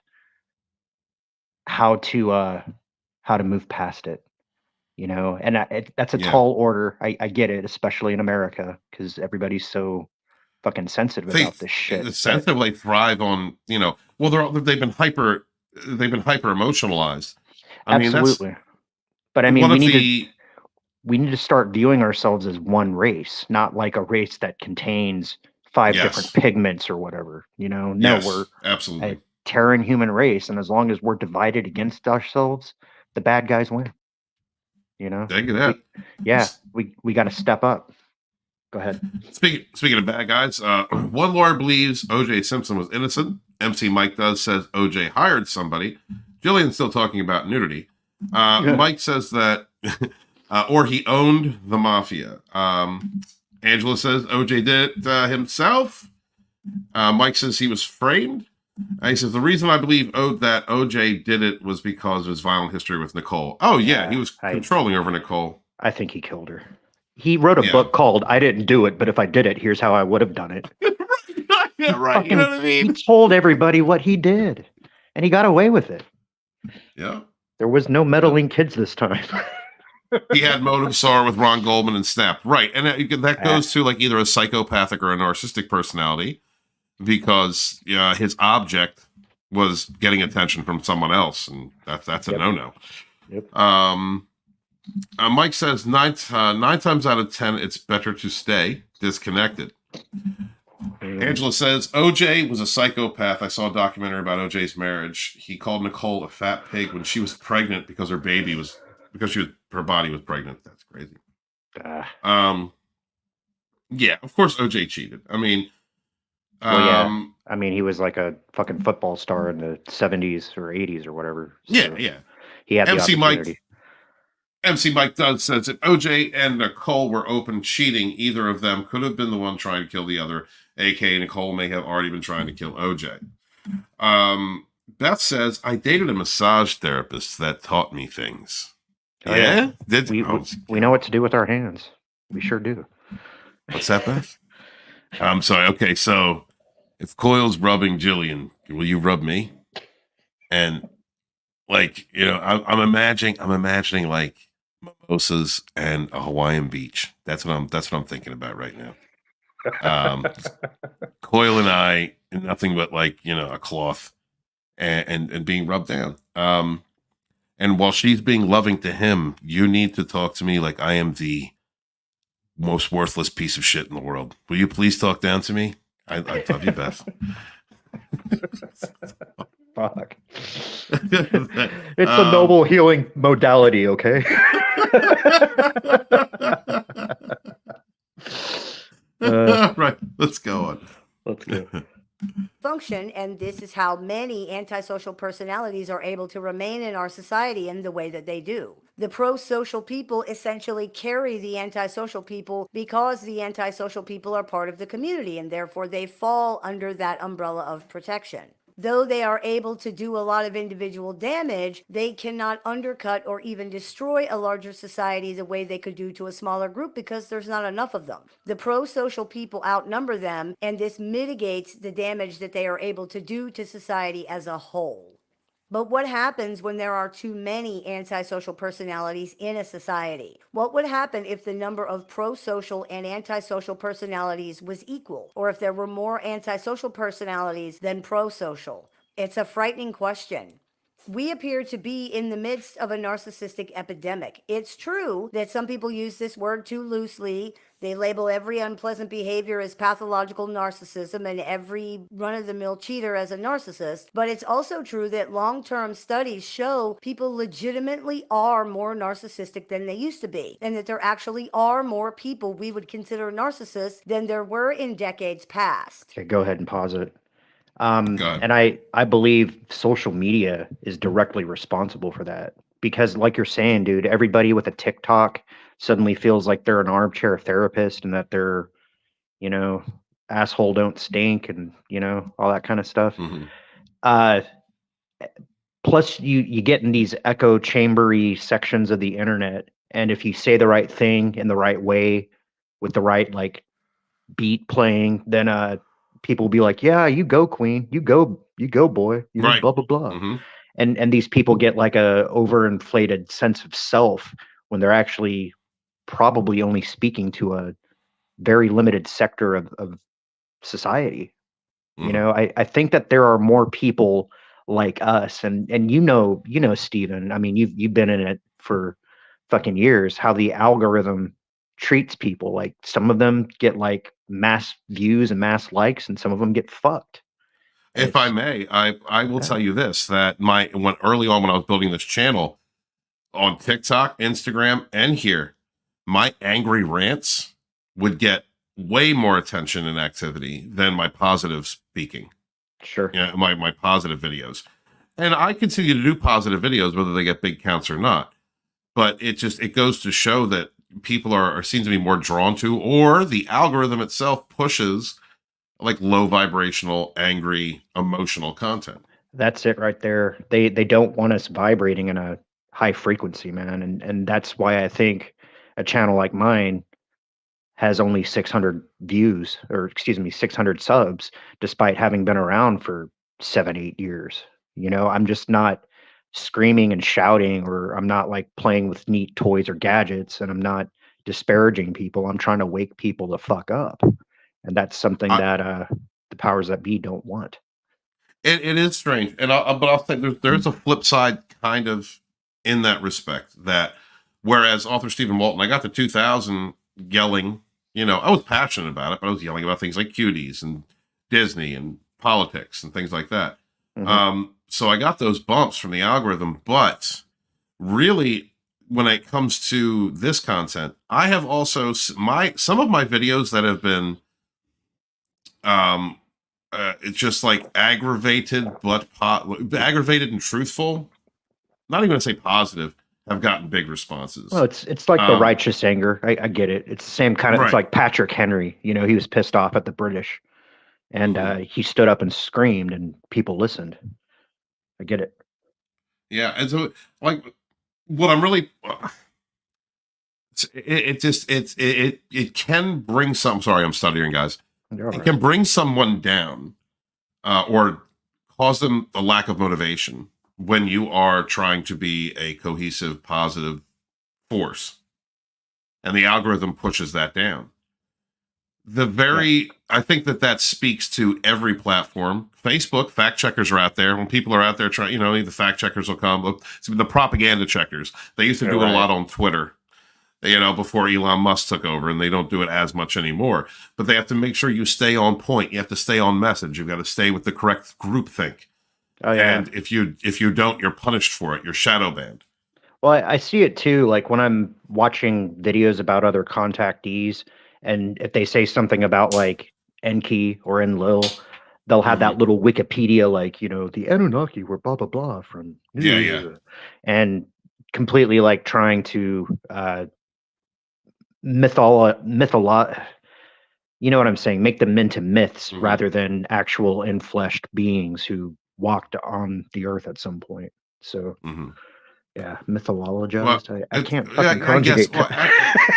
how to move past it, you know. And that's a Yeah. tall order. I get it, especially in America, because everybody's so fucking sensitive about this shit. It's sensitive. They thrive on, you know. Well, they've been hyper emotionalized. I mean, that's Absolutely. But I mean, one we of need the to start viewing ourselves as one race, not like a race that contains 5 different yes, pigments or whatever. You know, no, we're yes, absolutely. a Terran human race, and as long as we're divided against ourselves, the bad guys win. You know, Thank you that. we got to step up. Go ahead. Speaking of bad guys, one lawyer believes O.J. Simpson was innocent. MC Mike says O.J. hired somebody. Gillian's still talking about nudity. Mike says that, or he owned the mafia. Angela says O.J. did it himself. Mike says he was framed. He says the reason I believe that O.J. did it was because of his violent history with Nicole. Oh yeah, he was controlling over Nicole. I think he killed her. He wrote a book called "I Didn't Do It, but if I did it, here's how I would have done it." Yeah, right. You know what I mean? He told everybody what he did, and he got away with it. Yeah. There was no meddling kids this time. He had motive SAR with Ron Goldman and Snap. Right. And that goes to like either a psychopathic or a narcissistic personality, because his object was getting attention from someone else, and that's a no-no. Yep. Mike says 9 times out of 10 it's better to stay disconnected. Angela says OJ was a psychopath. I saw a documentary about OJ's marriage. He called Nicole a fat pig when she was pregnant because her body was pregnant. That's crazy. Yeah, of course OJ cheated. I mean, I mean, he was like a fucking football star in the 70s or 80s or whatever. So yeah. He had MC the opportunity. MC Mike says if OJ and Nicole were open cheating, either of them could have been the one trying to kill the other, aka Nicole may have already been trying to kill OJ. Beth says, I dated a massage therapist that taught me things. Oh, yeah? We know what to do with our hands. We sure do. What's that, Beth? I'm sorry. Okay, so if Coyle's rubbing Gillian, will you rub me? And like, I'm imagining like mimosas and a Hawaiian beach. That's what I'm thinking about right now. Coyle and I, nothing but like, a cloth and being rubbed down. And while she's being loving to him, you need to talk to me like I am the most worthless piece of shit in the world. Will you please talk down to me? I love you, Beth. Fuck. It's a noble healing modality, okay? Right. Let's go on. Let's go. Function, and this is how many antisocial personalities are able to remain in our society in the way that they do. The pro-social people essentially carry the antisocial people because the antisocial people are part of the community, and therefore they fall under that umbrella of protection. Though they are able to do a lot of individual damage, they cannot undercut or even destroy a larger society the way they could do to a smaller group because there's not enough of them. The pro-social people outnumber them, and this mitigates the damage that they are able to do to society as a whole. But what happens when there are too many antisocial personalities in a society? What would happen if the number of pro-social and antisocial personalities was equal, or if there were more antisocial personalities than pro-social? It's a frightening question. We appear to be in the midst of a narcissistic epidemic. It's true that some people use this word too loosely. They label every unpleasant behavior as pathological narcissism and every run-of-the-mill cheater as a narcissist. But it's also true that long-term studies show people legitimately are more narcissistic than they used to be, and that there actually are more people we would consider narcissists than there were in decades past. Okay, go ahead and pause it. And I believe social media is directly responsible for that, because like you're saying, dude, everybody with a TikTok suddenly feels like they're an armchair therapist and that they're, asshole don't stink and, all that kind of stuff. Mm-hmm. Plus you get in these echo chambery sections of the internet. And if you say the right thing in the right way with the right, like, beat playing, then, people will be like, yeah, you go queen, you go boy, right. blah, blah, blah. Mm-hmm. and these people get like a overinflated sense of self when they're actually probably only speaking to a very limited sector of society. You know, I think that there are more people like us, and you know, Steven, I mean, you've been in it for fucking years, how the algorithm treats people. Like some of them get like mass views and mass likes, and some of them get fucked. And If I it's may, I will tell you this, that when early on when I was building this channel on TikTok, Instagram, and here, my angry rants would get way more attention and activity than my positive speaking. sure. Yeah, my positive videos. And I continue to do positive videos, whether they get big counts or not. But it goes to show that people are seem to be more drawn to, or the algorithm itself pushes like low vibrational, angry, emotional content. That's it right there. They don't want us vibrating in a high frequency, man. And that's why I think a channel like mine has only 600 views, or excuse me, 600 subs, despite having been around for 7, 8 years. You know, I'm just not screaming and shouting, or I'm not like playing with neat toys or gadgets, and I'm not disparaging people. I'm trying to wake people the fuck up. And that's something that the powers that be don't want. It is strange, and but I'll say there's a flip side kind of in that respect. That whereas author Stephen Walton, I got to 2000 yelling, I was passionate about it, but I was yelling about things like cuties and Disney and politics and things like that. So I got those bumps from the algorithm, but really, when it comes to this content, I have also some of my videos that have been it's just like aggravated, but aggravated and truthful. Not even gonna say positive. Have gotten big responses. Well, it's like the righteous anger. I get it. It's the same kind of. Right. It's like Patrick Henry. You know, he was pissed off at the British, and he stood up and screamed, and people listened. I get it. Yeah, and so like what I'm really it can bring some. Sorry, I'm stuttering, guys. It can bring someone down, or cause them a lack of motivation when you are trying to be a cohesive, positive force, and the algorithm pushes that down. I think that speaks to every platform. Facebook, fact checkers are out there. When people are out there trying, the fact checkers will come. Look, the propaganda checkers. They used to do it a lot on Twitter, before Elon Musk took over, and they don't do it as much anymore. But they have to make sure you stay on point. You have to stay on message. You've got to stay with the correct groupthink. Oh, yeah. And if you don't, you're punished for it. You're shadow banned. Well, I see it too. Like when I'm watching videos about other contactees, and if they say something about like Enki or Enlil, they'll have that little Wikipedia, like, the Anunnaki were blah, blah, blah from. Yeah. And completely like trying to you know what I'm saying? Make them into myths rather than actual enfleshed beings who walked on the earth at some point. So, yeah, mythologized. Well, I can't fucking conjugate.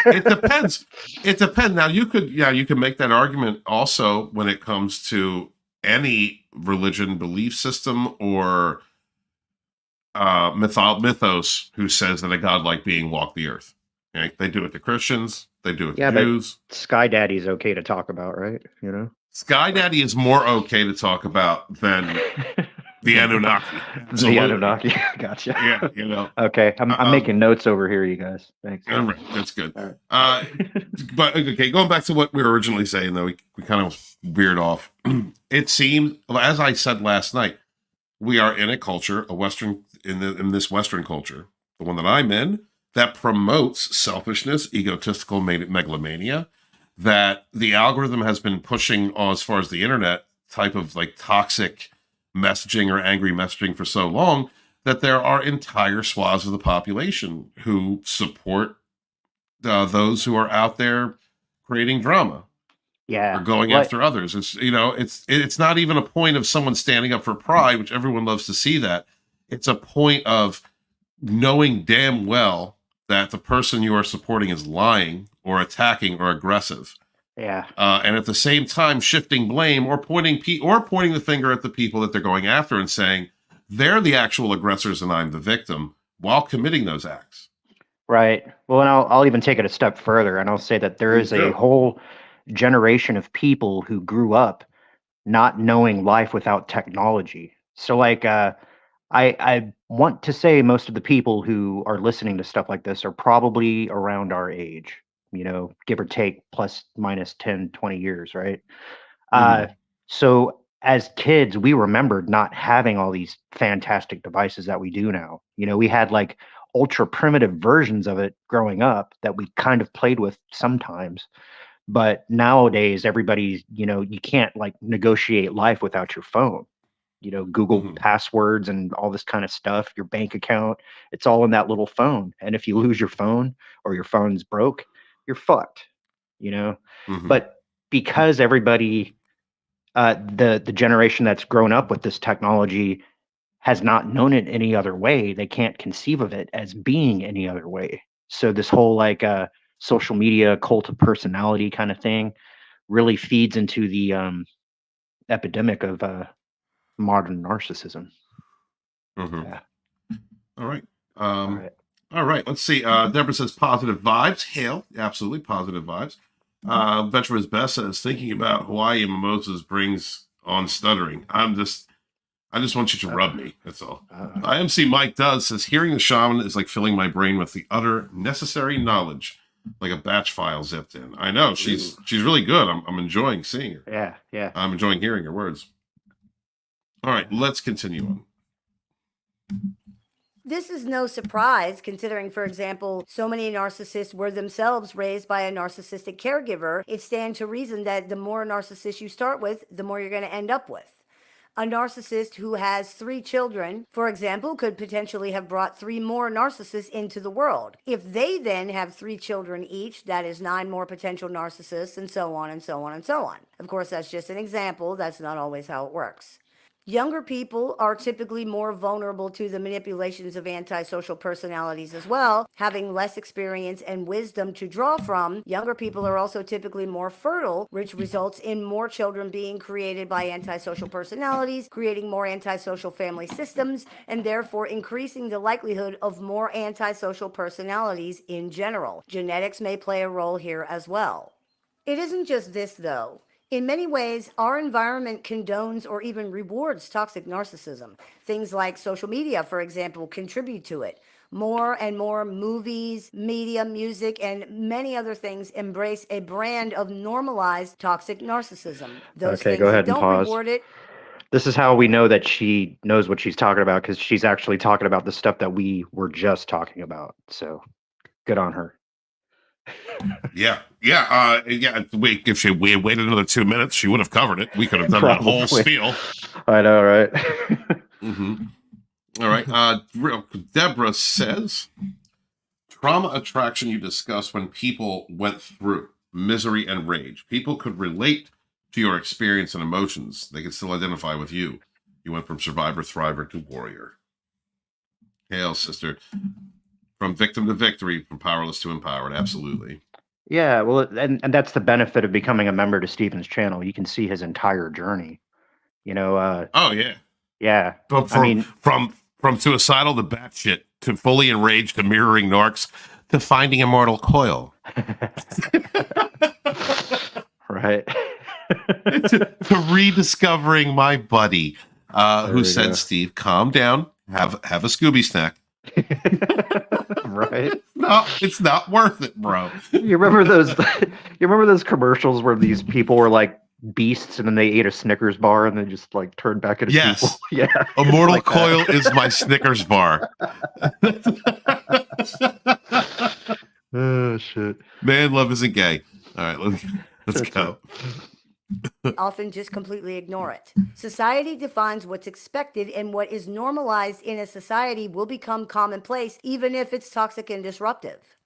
It depends. It depends. Now you could make that argument also when it comes to any religion, belief system, or mythos who says that a godlike being walked the earth. Okay? They do it to Christians. They do it to Jews. But Sky Daddy's okay to talk about, right? Sky Daddy is more okay to talk about than the Anunnaki. The Anunnaki. Gotcha. Yeah, Okay, I'm making notes over here, you guys. Thanks. All right, that's good. All right. But okay, going back to what we were originally saying, though, we kind of veered off. It seems, as I said last night, we are in a culture, in this Western culture, the one that I'm in, that promotes selfishness, egotistical megalomania, that the algorithm has been pushing as far as the internet type of like toxic messaging or angry messaging for so long, that there are entire swaths of the population who support those who are out there creating drama. Yeah. Or going after others. It's not even a point of someone standing up for pride, which everyone loves to see that. It's a point of knowing damn well that the person you are supporting is lying or attacking or aggressive. Yeah. And at the same time, shifting blame or pointing the finger at the people that they're going after and saying, they're the actual aggressors and I'm the victim while committing those acts. Right. Well, and I'll even take it a step further, and I'll say that there is a whole generation of people who grew up not knowing life without technology. So, like, I want to say most of the people who are listening to stuff like this are probably around our age, give or take plus minus 10, 20 years, right? So as kids, we remembered not having all these fantastic devices that we do now. We had like ultra primitive versions of it growing up that we kind of played with sometimes. But nowadays, everybody's, you can't like negotiate life without your phone. Google passwords and all this kind of stuff, your bank account, it's all in that little phone. And if you lose your phone or your phone's broke, you're fucked, But because everybody, the generation that's grown up with this technology has not known it any other way, they can't conceive of it as being any other way. So this whole like social media cult of personality kind of thing really feeds into the epidemic of modern narcissism. Yeah. All right. All right. Let's see. Deborah says positive vibes. Hail. Absolutely positive vibes. Veterans Beth says thinking about Hawaii mimosas brings on stuttering. I just want you to rub me. That's all. IMC Mike does says hearing the shaman is like filling my brain with the utter necessary knowledge, like a batch file zipped in. I know she's really good. I'm enjoying seeing her. Yeah. I'm enjoying hearing her words. All right, let's continue on. This is no surprise, considering, for example, so many narcissists were themselves raised by a narcissistic caregiver. It stands to reason that the more narcissists you start with, the more you're going to end up with. A narcissist who has 3 children, for example, could potentially have brought 3 more narcissists into the world. If they then have 3 children each, that is 9 more potential narcissists, and so on and so on and so on. Of course, that's just an example. That's not always how it works. Younger people are typically more vulnerable to the manipulations of antisocial personalities as well. Having less experience and wisdom to draw from, younger people are also typically more fertile, which results in more children being created by antisocial personalities, creating more antisocial family systems, and therefore increasing the likelihood of more antisocial personalities in general. Genetics may play a role here as well. It isn't just this, though. In many ways, our environment condones or even rewards toxic narcissism. Things like social media, for example, contribute to it. More and more movies, media, music, and many other things embrace a brand of normalized toxic narcissism. Those Okay, things go ahead that and don't pause. reward it. This is how we know that she knows what she's talking about, because she's actually talking about the stuff that we were just talking about. So good on her. Yeah. Wait, if she waited another 2 minutes, she would have covered it. We could have done that whole spiel. I know, right? All right. Deborah says, trauma attraction you discussed when people went through misery and rage. People could relate to your experience and emotions. They could still identify with you. You went from survivor, thriver to warrior. Hail, sister. From victim to victory, from powerless to empowered. Absolutely. Yeah, well, and that's the benefit of becoming a member to Stephen's channel. You can see his entire journey. Oh yeah. Yeah. From suicidal to batshit to fully enraged to mirroring narcs to finding immortal coil. Right. to rediscovering my buddy, who said, go. Steve, calm down, have a Scooby snack. Right. No, it's not worth it, bro. You remember those commercials where these people were like beasts and then they ate a Snickers bar and then just like turned back into people? Yeah. Immortal like Coil is my Snickers bar. Oh shit. Man, love isn't gay. All right, let's go. Often just completely ignore it. Society defines what's expected, and what is normalized in a society will become commonplace, even if it's toxic and disruptive.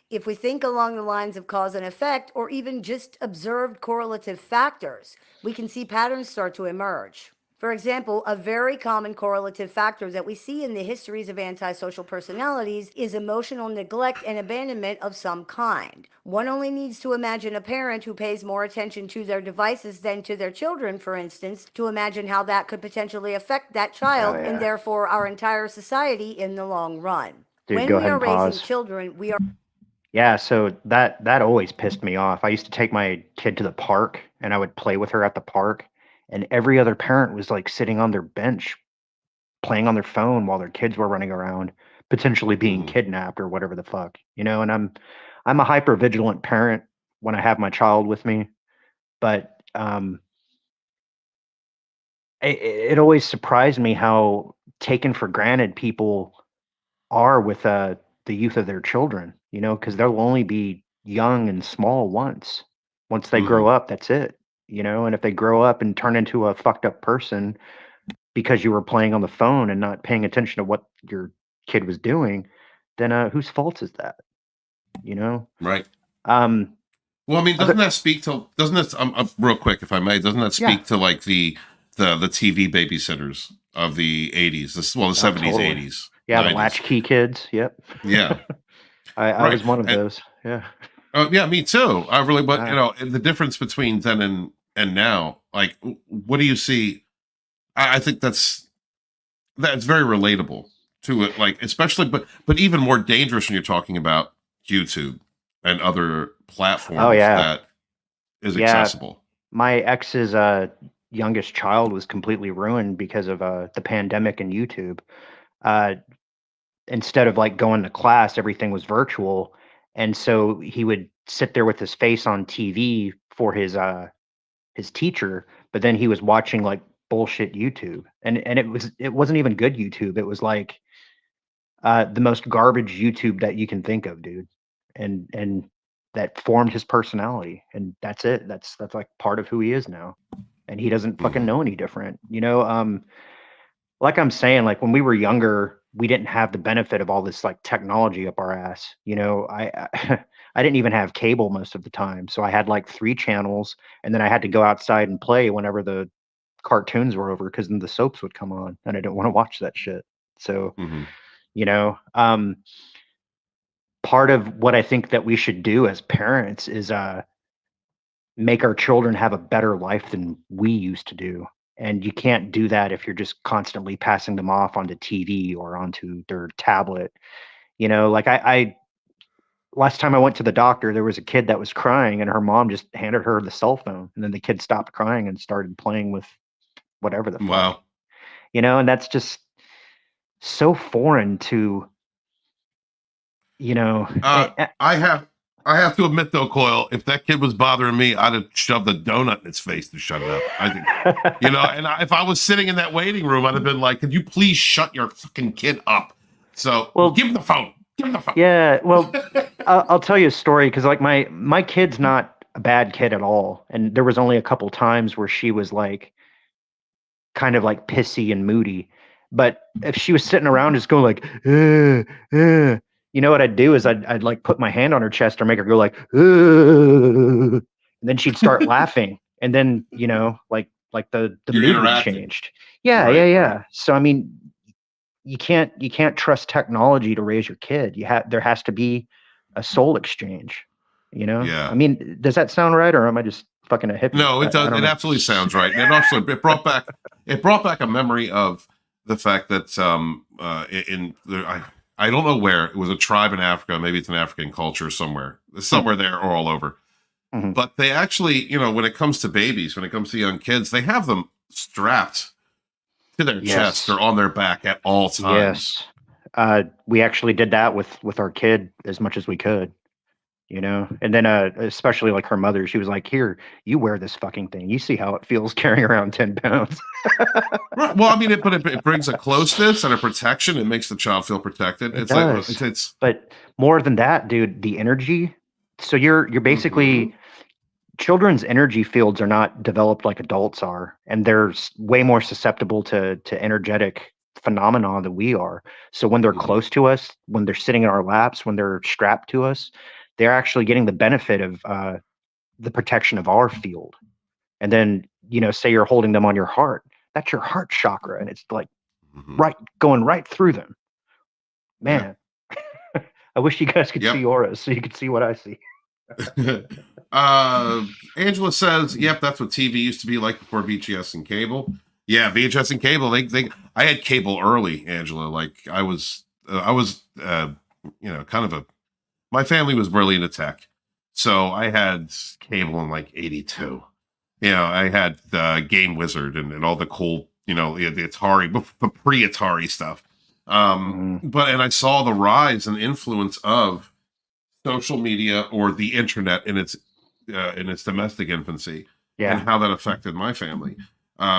If we think along the lines of cause and effect, or even just observed correlative factors, we can see patterns start to emerge. For example, a very common correlative factor that we see in the histories of antisocial personalities is emotional neglect and abandonment of some kind. One only needs to imagine a parent who pays more attention to their devices than to their children, for instance, to imagine how that could potentially affect that child Oh, yeah. and therefore our entire society in the long run. Dude, When go we ahead are and raising pause. children, we are Yeah, so that always pissed me off. I used to take my kid to the park and I would play with her at the park, and every other parent was like sitting on their bench playing on their phone while their kids were running around, potentially being kidnapped or whatever the fuck, you know, and I'm a hyper vigilant parent when I have my child with me, but it always surprised me how taken for granted people are with the youth of their children, you know, because they'll only be young and small once. Once they grow up, that's it, you know. And if they grow up and turn into a fucked up person because you were playing on the phone and not paying attention to what your kid was doing, then whose fault is that? You know? Right. Um, Well, I mean, doesn't that speak to, doesn't that, real quick, if I may, doesn't that speak Yeah. to like the TV babysitters of the 80s, the 70s, totally. 80s? Yeah, 90s. the latchkey kids. Yep. Yeah. I Right. was one of And- those. Yeah. Yeah, me too. I really, but Ah. you know, the difference between then and now, like, what do you see? I think that's very relatable to it, like, especially, but even more dangerous when you're talking about YouTube and other platforms Oh, yeah. that is Yeah. accessible. My ex's youngest child was completely ruined because of the pandemic and YouTube. Uh, Instead of like going to class, everything was virtual, and so he would sit there with his face on TV for his teacher, but then he was watching like bullshit YouTube, and it wasn't even good YouTube. It was like the most garbage YouTube that you can think of, dude, and that formed his personality, and that's it. That's like part of who he is now, and he doesn't fucking know any different, you know. Like I'm saying, like when we were younger, we didn't have the benefit of all this like technology up our ass. You know, I didn't even have cable most of the time, so I had like 3 channels, and then I had to go outside and play whenever the cartoons were over, because then the soaps would come on, and I didn't want to watch that shit. So, you know, part of what I think that we should do as parents is make our children have a better life than we used to do. And you can't do that if you're just constantly passing them off onto TV or onto their tablet. You know, like I last time I went to the doctor, there was a kid that was crying and her mom just handed her the cell phone, and then the kid stopped crying and started playing with whatever the fuck. Wow. You know, and that's just so foreign to, you know, I have to admit though, Coyle, if that kid was bothering me, I'd have shoved a donut in his face to shut it up. I think, you know, and if I was sitting in that waiting room, I'd have been like, could you please shut your fucking kid up? So, Well, give him the phone. Give him the phone. Yeah, well, I'll tell you a story, because like my kid's not a bad kid at all, and there was only a couple times where she was like kind of like pissy and moody. But if she was sitting around just going like, you know what I'd do is I'd like put my hand on her chest or make her go like, and then she'd start laughing, and then, you know, like the You're mood interacting. changed. Yeah, Right. yeah. So I mean, you can't trust technology to raise your kid. There has to be a soul exchange, you know? Yeah. I mean, does that sound right, or am I just fucking a hippie? No, it does. I don't It know. absolutely sounds right. And also, it brought back a memory of the fact that I don't know where, it was a tribe in Africa. Maybe it's an African culture somewhere there or all over. Mhm. But they actually, you know, when it comes to babies, when it comes to young kids, they have them strapped to their Yes. chest or on their back at all times. Yes. We actually did that with our kid as much as we could, you know? And then especially like her mother, she was like, here, you wear this fucking thing. You see how it feels carrying around 10 pounds. Right. Well, I mean, it brings a closeness and a protection. It makes the child feel protected. It It's like does. it's But more than that, dude, the energy. So you're basically children's energy fields are not developed like adults are, and they're way more susceptible to energetic phenomena than we are. So when they're close to us, when they're sitting in our laps, when they're strapped to us, they're actually getting the benefit of the protection of our field. And then, you know, say you're holding them on your heart, That's your heart chakra, and it's like Mhm. right going right through them. Yeah. Man, I wish you guys could Yep. see auras so you could see what I see. Angela says, "Yep, that's what TV used to be like before VHS and cable." Yeah, VHS and cable. I had cable early, Angela. Like I was, kind of my family was really into tech, so I had cable in like '82. I had Game Wizard and all the cool, the Atari, the pre-Atari stuff. And I saw the rise and influence of social media or the internet in its domestic infancy, and how that affected my family.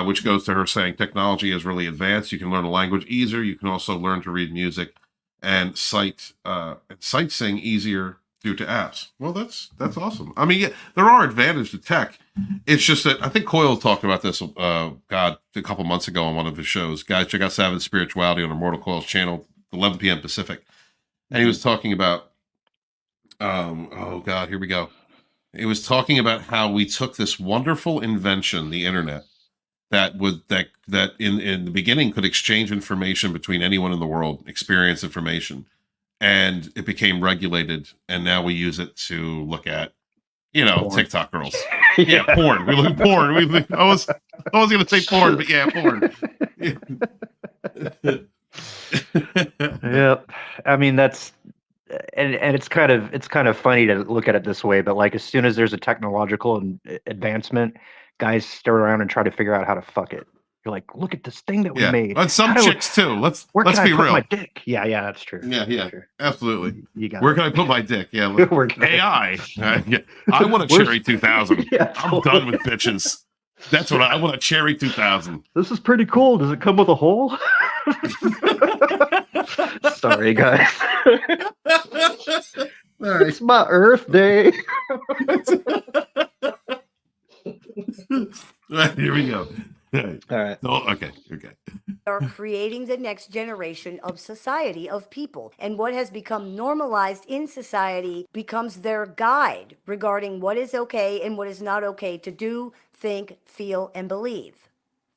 Which goes to her saying technology is really advanced. You can learn a language easier. You can also learn to read music and sightseeing easier due to apps. Well, that's awesome. I mean, yeah, there are advantages to tech. It's just that I think Coyle talked about this, a couple months ago on one of his shows. Guys, check out Savage Spirituality on Immortal Coil's channel, 11 p.m. Pacific. And he was talking about, oh God, here we go. It was talking about how we took this wonderful invention, the internet, that in the beginning could exchange information between anyone in the world, experience information, and it became regulated, and now we use it to look at, Porn. TikTok girls. Yeah, porn. We look at porn. I was going to say porn, but yeah, porn. Yep. I mean, that's and it's kind of funny to look at it this way, but like as soon as there's a technological advancement, guys stir around and try to figure out how to fuck it. You're like, look at this thing that we made. And some chicks too. Let's where be can I put real. my dick? Yeah, that's true. Yeah, That's true. absolutely. You got Where it. can I put my dick? Yeah, Where can AI. I want a Cherry 2000. Yeah, I'm done with bitches. That's what I want, a Cherry 2000. This is pretty cool. Does it come with a hole? Sorry, guys. It's my Earth Day. Here we go. All right. Oh, okay. Are creating the next generation of society of people. And what has become normalized in society becomes their guide regarding what is okay and what is not okay to do, think, feel, and believe.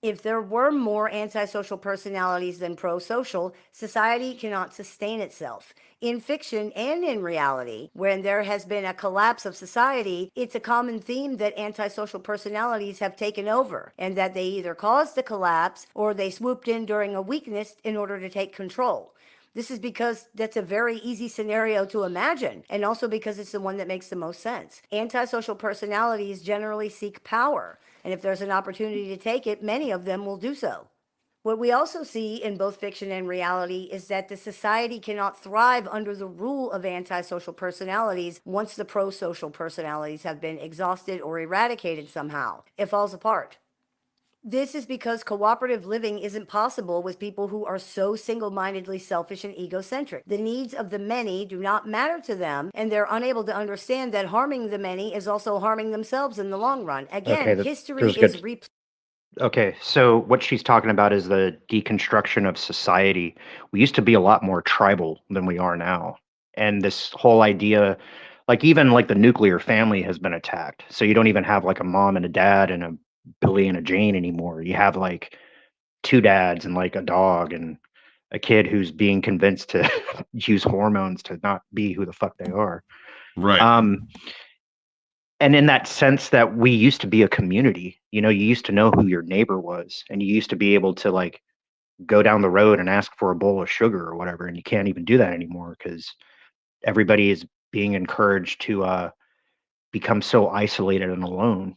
If there were more antisocial personalities than pro-social, society cannot sustain itself. In fiction and in reality, when there has been a collapse of society, it's a common theme that antisocial personalities have taken over, and that they either caused the collapse or they swooped in during a weakness in order to take control. This is because that's a very easy scenario to imagine, and also because it's the one that makes the most sense. Antisocial personalities generally seek power, and if there's an opportunity to take it, many of them will do so. What we also see in both fiction and reality is that the society cannot thrive under the rule of antisocial personalities once the pro-social personalities have been exhausted or eradicated somehow. It falls apart. This is because cooperative living isn't possible with people who are so single-mindedly selfish and egocentric. The needs of the many do not matter to them, and they're unable to understand that harming the many is also harming themselves in the long run. Again, history is Okay, so what she's talking about is the deconstruction of society. We used to be a lot more tribal than we are now. And this whole idea, like even like the nuclear family has been attacked. So you don't even have like a mom and a dad and a Billy and a Jane anymore. You have like two dads and like a dog and a kid who's being convinced to use hormones to not be who the fuck they are. Right. And in that sense that we used to be a community, you used to know who your neighbor was, and you used to be able to like go down the road and ask for a bowl of sugar or whatever. And you can't even do that anymore because everybody is being encouraged to become so isolated and alone,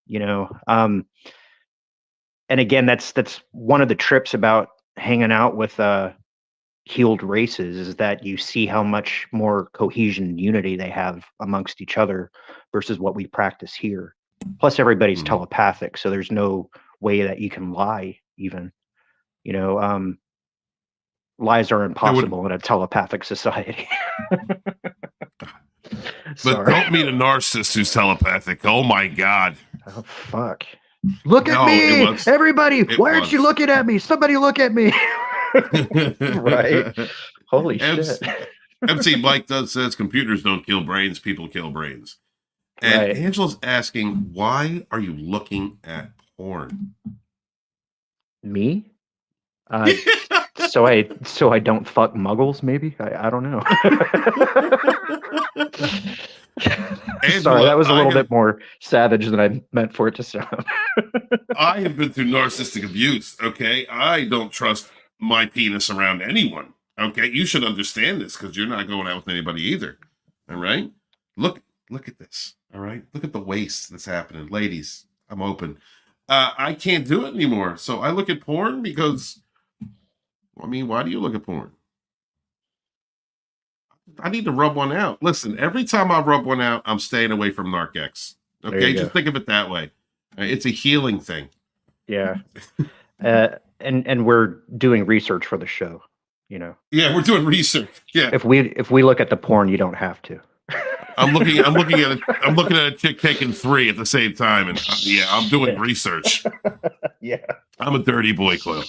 and again, that's one of the trips about hanging out with healed races is that you see how much more cohesion and unity they have amongst each other versus what we practice here. Plus everybody's telepathic, so there's no way that you can lie even. Lies are impossible in a telepathic society. But don't meet a narcissist who's telepathic. Oh my God. Oh fuck. Look at me, everybody. Why aren't you looking at me? Somebody look at me. Right. Holy shit. MC Mike says computers don't kill brains, people kill brains. And Angela's asking, why are you looking at porn? Me? So I don't fuck muggles, maybe? I don't know. Sorry, that was a little bit more savage than I meant for it to sound. I have been through narcissistic abuse, okay? I don't trust my penis around anyone, okay? You should understand this because you're not going out with anybody either, all right? Look at this, all right? Look at the waste that's happening. Ladies, I'm open. I can't do it anymore. So I look at porn because, I mean, why do you look at porn? I need to rub one out. Listen, every time I rub one out, I'm staying away from Narc-X. Okay, just think of it that way. It's a healing thing. Yeah. And we're doing research for the show, you know. Yeah, we're doing research. Yeah. If we look at the porn, you don't have to. I'm looking at a chick taking 3 at the same time, and yeah, I'm doing research. Yeah. I'm a dirty boy, Chloe.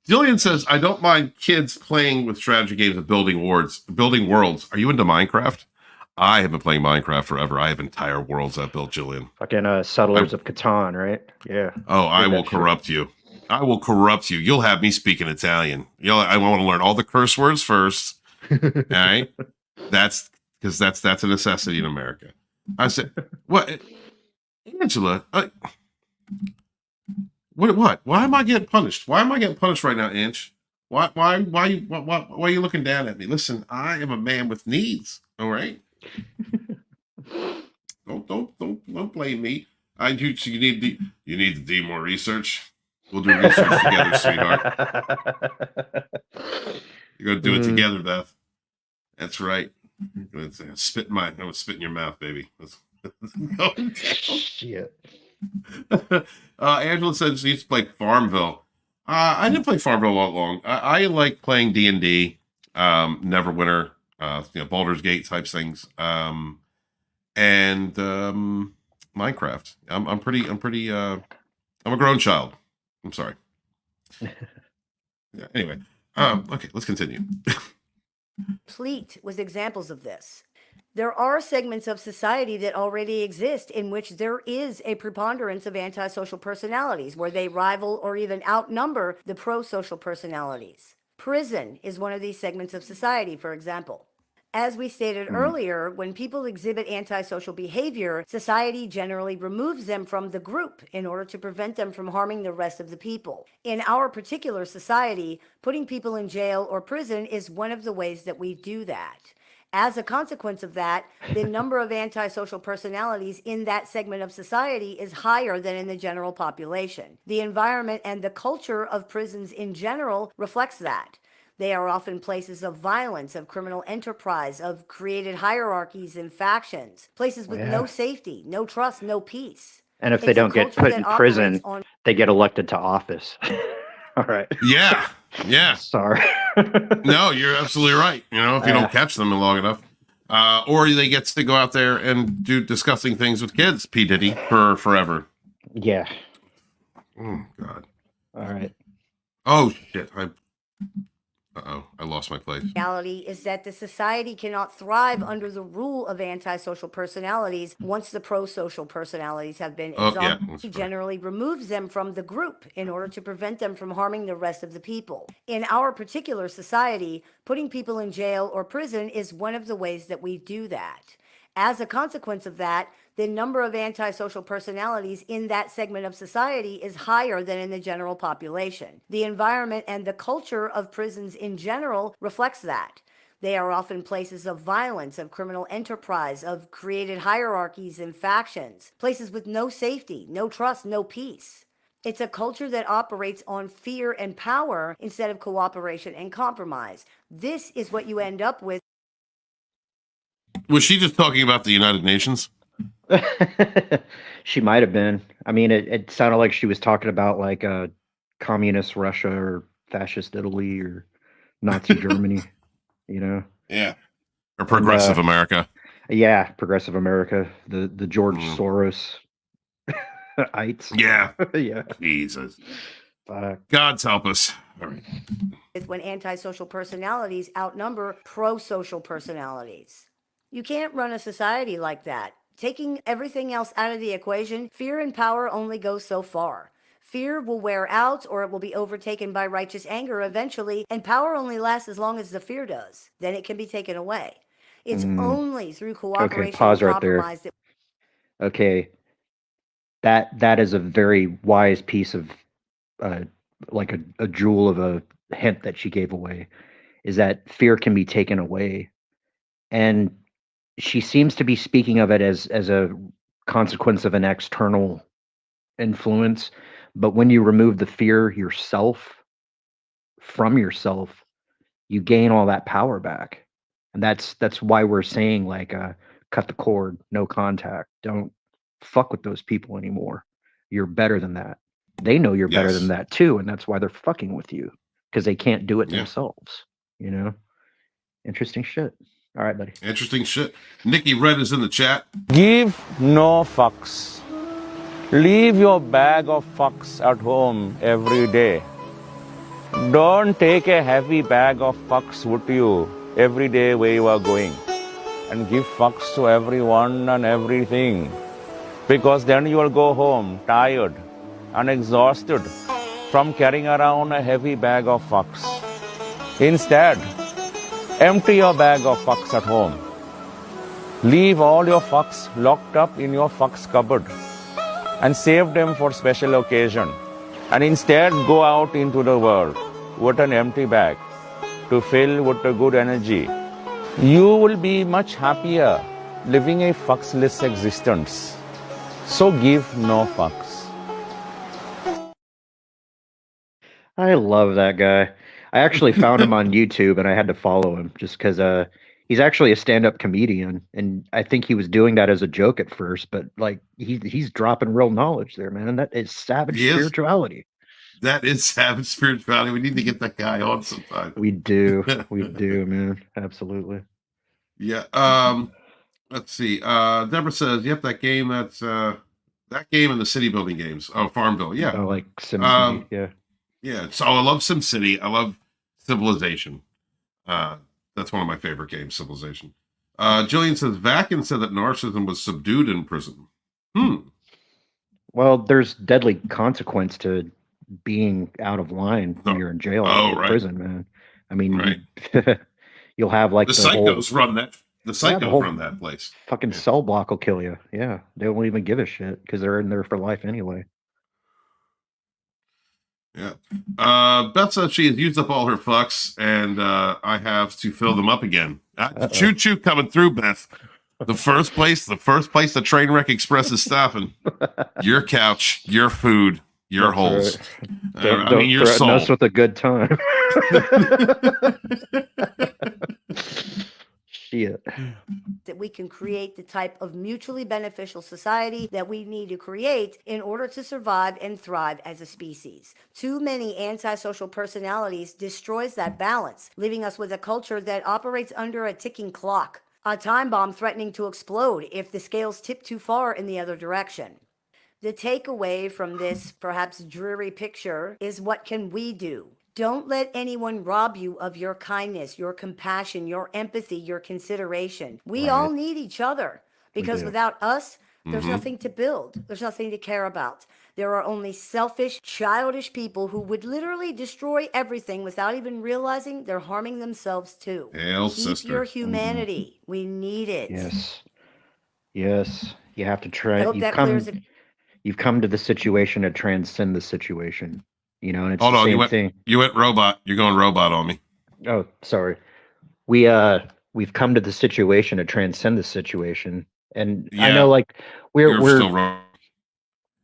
Gillian says, I don't mind kids playing with strategy games and building worlds. Are you into Minecraft? I have been playing Minecraft forever. I have entire worlds I've built, Gillian. Fucking Settlers of Catan, right? Yeah. Oh, I will corrupt you. I will corrupt you. You'll have me speaking Italian. I want to learn all the curse words first. All right? That's because that's a necessity in America. I said, what? Angela, what? Why am I getting punished? Why am I getting punished right now, Inch? Why are you looking down at me? Listen, I am a man with needs. All right. Don't blame me. You need to do more research. We'll do research together, sweetheart. You're gonna do it together, Beth. That's right. I'm gonna spit in your mouth, baby. Shit. Angela said she used to play Farmville. I didn't play Farmville all long. I like playing D&D, Neverwinter, Baldur's Gate types things, and Minecraft. I'm a grown child. I'm sorry. Yeah, anyway, okay, let's continue. Complete with examples of this. There are segments of society that already exist in which there is a preponderance of antisocial personalities, where they rival or even outnumber the pro-social personalities. Prison is one of these segments of society, for example. As we stated earlier, when people exhibit antisocial behavior, society generally removes them from the group in order to prevent them from harming the rest of the people. In our particular society, putting people in jail or prison is one of the ways that we do that. As a consequence of that, the number of antisocial personalities in that segment of society is higher than in the general population. The environment and the culture of prisons in general reflects that. They are often places of violence, of criminal enterprise, of created hierarchies and factions, places with no safety, no trust, no peace. And if they don't get put in prison, they get elected to office. All right. Yeah. Yeah. Sorry. No, you're absolutely right. If you don't catch them long enough. Or they get to go out there and do disgusting things with kids, P. Diddy, for forever. Yeah. Oh, God. All right. Oh, shit. I lost my place. Reality is that the society cannot thrive under the rule of antisocial personalities once the pro-social personalities have been exhausted. It generally removes them from the group in order to prevent them from harming the rest of the people. In our particular society, putting people in jail or prison is one of the ways that we do that. As a consequence of that, the number of antisocial personalities in that segment of society is higher than in the general population. The environment and the culture of prisons in general reflects that. They are often places of violence, of criminal enterprise, of created hierarchies and factions, places with no safety, no trust, no peace. It's a culture that operates on fear and power instead of cooperation and compromise. This is what you end up with. Was she just talking about the United Nations? She might have been. I mean, it sounded like she was talking about like communist Russia or fascist Italy or Nazi Germany, Yeah. Or progressive America. Yeah, progressive America. The George Soros ites. Yeah. Yeah. Jesus. God's help us. All right. When antisocial personalities outnumber pro-social personalities. You can't run a society like that. Taking everything else out of the equation, fear and power only goes so far. Fear will wear out, or it will be overtaken by righteous anger eventually, and power only lasts as long as the fear does. Then it can be taken away. It's only through Okay, cooperation and pause right there. compromise that Okay, that is a very wise piece of like a jewel of a hint that she gave away, is that fear can be taken away. And she seems to be speaking of it as a consequence of an external influence. But when you remove the fear yourself from yourself, you gain all that power back. And that's why we're saying, like, cut the cord, no contact. Don't fuck with those people anymore. You're better than that. They know you're better than Yes. that too, and that's why they're fucking with you, because they can't do it Yeah. themselves. You know? Interesting shit. All right, buddy. Interesting shit. Nikki Red is in the chat. Give no fucks. Leave your bag of fucks at home every day. Don't take a heavy bag of fucks with you every day where you are going. And give fucks to everyone and everything. Because then you will go home tired and exhausted from carrying around a heavy bag of fucks. Instead, empty your bag of fucks at home. Leave all your fucks locked up in your fucks cupboard and save them for special occasion. And instead go out into the world with an empty bag to fill with a good energy. You will be much happier living a fucksless existence. So give no fucks. I love that guy. I actually found him on YouTube, and I had to follow him just because he's actually a stand-up comedian, and I think he was doing that as a joke at first, but like he's dropping real knowledge there, man. That is savage He is. spirituality. That is savage spirituality. We need to get that guy on sometime. We do, man. Absolutely. Yeah. Let's see. Deborah says, "Yep, that game. That's that game and the city building games. Oh, Farmville. Yeah. Oh, like SimCity. Yeah. Yeah. So I love SimCity. I love Civilization. That's one of my favorite games, Civilization. Jillian says, Vakin said that narcissism was subdued in prison. Well, there's deadly consequence to being out of line when you're in jail or right. prison, man. I mean, Right. you'll have like The the whole psychos run that. The psychos whole run that place. fucking cell block will kill you. Yeah, they won't even give a shit because they're in there for life anyway. Yeah. Beth says she has used up all her fucks, and I have to fill them up again. Choo choo coming through, Beth. The first place the Trainwreck Express is stopping. Your couch, your food, your holes. Right. I mean, your threaten soul. us with a good time. Shit. that we can create the type of mutually beneficial society that we need to create in order to survive and thrive as a species. Too many antisocial personalities destroys that balance, leaving us with a culture that operates under a ticking clock, a time bomb threatening to explode if the scales tip too far in the other direction. The takeaway from this perhaps dreary picture is, what can we do? Don't let anyone rob you of your kindness, your compassion, your empathy, your consideration. We all need each other, because without us, there's nothing to build. There's nothing to care about. There are only selfish, childish people who would literally destroy everything without even realizing they're harming themselves too. Hail, Keep sister. your humanity. We need it. Yes. You have to I try. hope that clears it. You've come to the situation to transcend the situation. You know, and it's Hold the on, same thing. You went robot. You're going robot on me. Oh, sorry. We've come to the situation to transcend the situation. And I know, like, we're still wrong.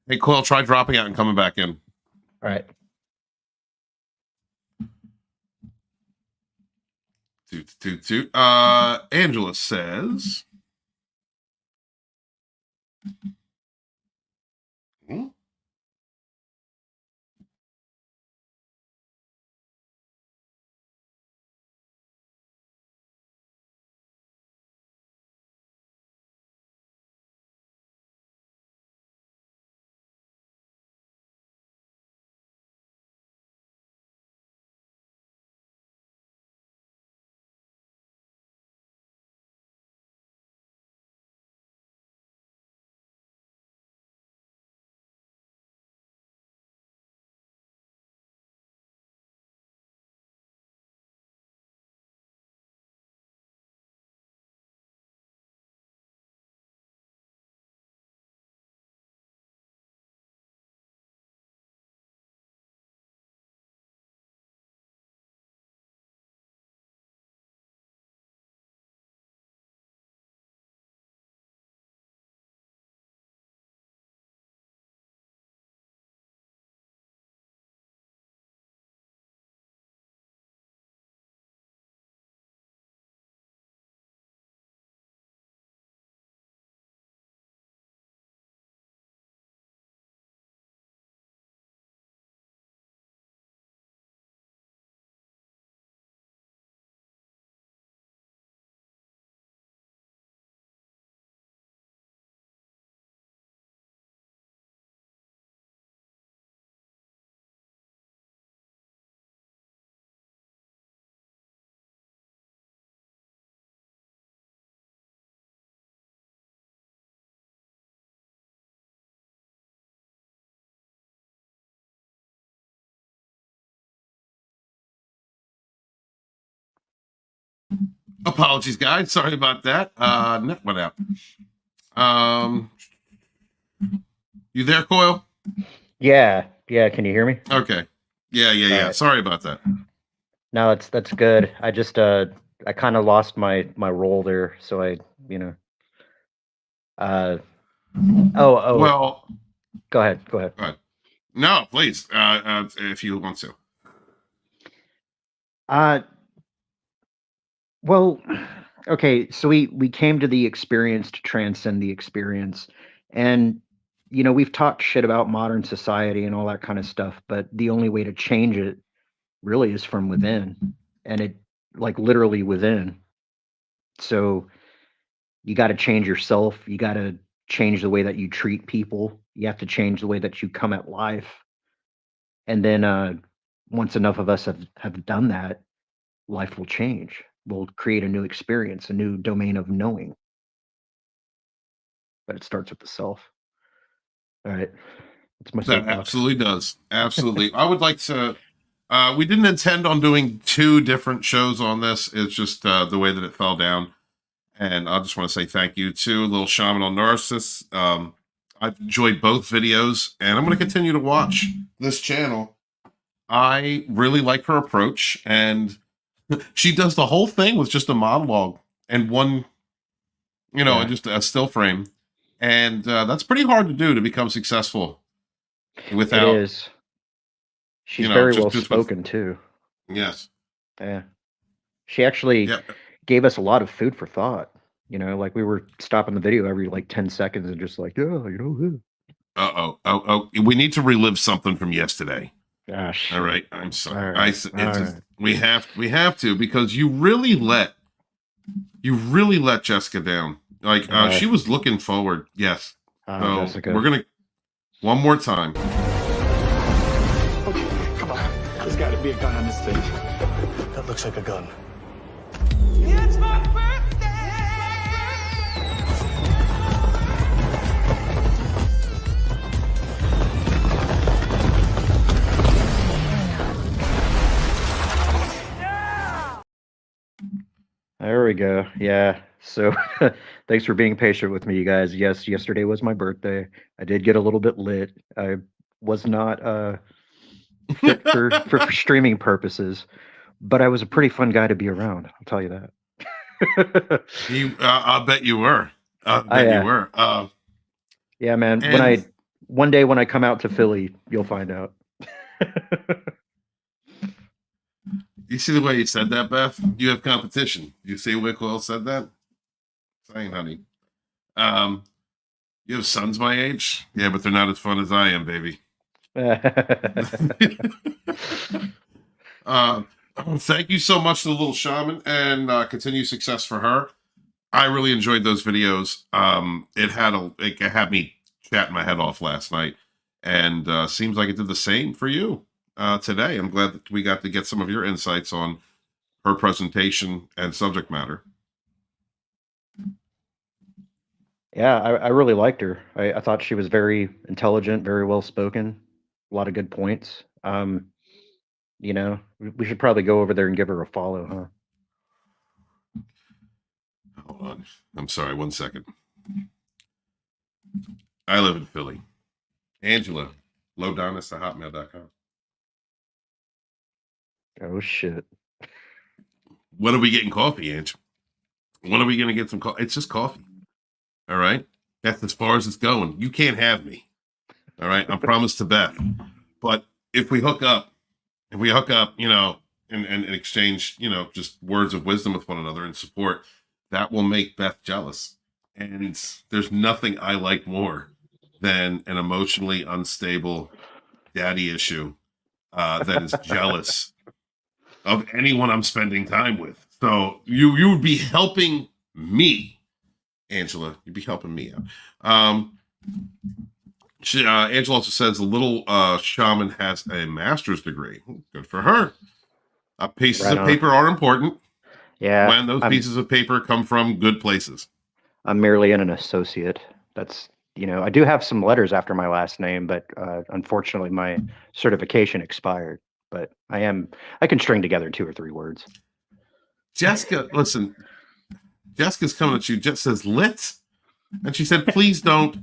Hey, Quill, try dropping out and coming back in. All right. Toot. Angela says, Apologies, guys. Sorry about that. Net went out. You there, Coil? Yeah, can you hear me? Okay. Yeah. Right. Sorry about that. No, that's good. I just I kind of lost my role there, so I, you know. Oh. Well, Go ahead. go ahead. No, please. If you want to. Well, okay, so we came to the experience to transcend the experience. And we've talked shit about modern society and all that kind of stuff, but the only way to change it really is from within. And it like literally within. So you got to change yourself, you got to change the way that you treat people, you have to change the way that you come at life. And then once enough of us have done that, life will change. We'll create a new experience, a new domain of knowing. But it starts with the self. All right. That's my That soapbox. absolutely does. Absolutely. I would like to. We didn't intend on doing 2 different shows on this. It's just the way that it fell down. And I just want to say thank you to Little Shaman on Narcissists. I've enjoyed both videos, and I'm going to continue to watch this channel. I really like her approach, and she does the whole thing with just a monologue and one, just a still frame. And that's pretty hard to do to become successful without. It is. She's very well spoken too. Yes. Yeah. She actually gave us a lot of food for thought. Like we were stopping the video every like 10 seconds and just like, Oh, we need to relive something from yesterday. Gosh. All right. I'm sorry. All right. We have to, because you really let Jessica down. Like she was looking forward. Yes. So Jessica. we're going to one more time. Okay, come on. There's got to be a gun on this thing. That looks like a gun. It's my birthday. There we go. Yeah. So thanks for being patient with me, you guys. Yes, yesterday was my birthday. I did get a little bit lit. I was not fit for streaming purposes, but I was a pretty fun guy to be around. I'll tell you that. I bet you were. You were. Yeah, man. One day when I come out to Philly, you'll find out. You see the way you said that, Beth? You have competition. You see Wick Will said that? Saying, honey. You have sons my age? Yeah, but they're not as fun as I am, baby. Thank you so much to the Little Shaman, and continue success for her. I really enjoyed those videos. It had me chatting my head off last night, and seems like it did the same for you today. I'm glad that we got to get some of your insights on her presentation and subject matter. Yeah, I really liked her. I thought she was very intelligent, very well spoken, a lot of good points. We should probably go over there and give her a follow, huh? Hold on. I'm sorry, 1 second. I live in Philly. Angela, lowdonis@hotmail.com. Oh, shit. When are we getting coffee, Ange? When are we going to get some coffee? It's just coffee. All right? That's as far as it's going. You can't have me. All right? I promised to Beth. But if we hook up, and exchange, just words of wisdom with one another and support, that will make Beth jealous. And there's nothing I like more than an emotionally unstable daddy issue that is jealous of anyone I'm spending time with. So you would be helping me, Angela. You'd be helping me out. Angela also says the Little Shaman has a master's degree. Good for her. Pieces of paper are important. Yeah. When those pieces of paper come from good places. I'm merely an associate. That's, I do have some letters after my last name, but unfortunately my certification expired. But I can string together 2 or 3 words. Jessica, listen, Jessica's coming at you. Just says lit, and she said, "Please don't,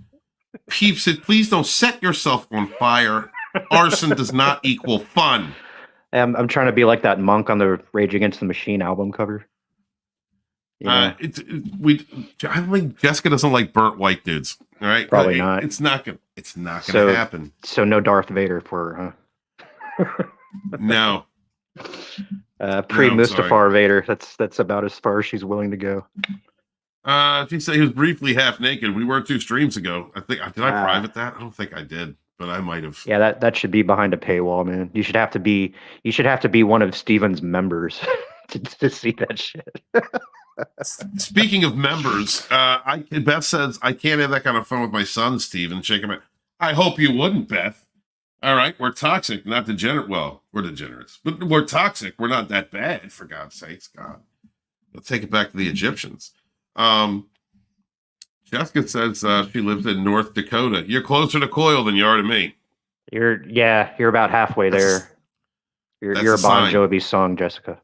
peeps it. Please don't set yourself on fire. Arson does not equal fun." I'm trying to be like that monk on the Rage Against the Machine album cover. You know? I don't think Jessica doesn't like burnt white dudes. All right, Probably not. It's not gonna happen. So no Darth Vader for her, huh? No. Pre-Mustafar Vader. That's about as far as she's willing to go. She said he was briefly half naked. We were 2 streams ago. I think did I private that? I don't think I did, but I might have. Yeah, that should be behind a paywall, man. You should have to be one of Steven's members to see that shit. Speaking of members, Beth says I can't have that kind of fun with my son, Steven. Shake him out. I hope you wouldn't, Beth. All right, we're toxic, not degenerate. Well, we're degenerates, but we're toxic. We're not that bad, for God's sakes, God. Let's take it back to the Egyptians. Jessica says she lives in North Dakota. You're closer to Coil than you are to me. You're about halfway there. You're a Bon Jovi song, Jessica.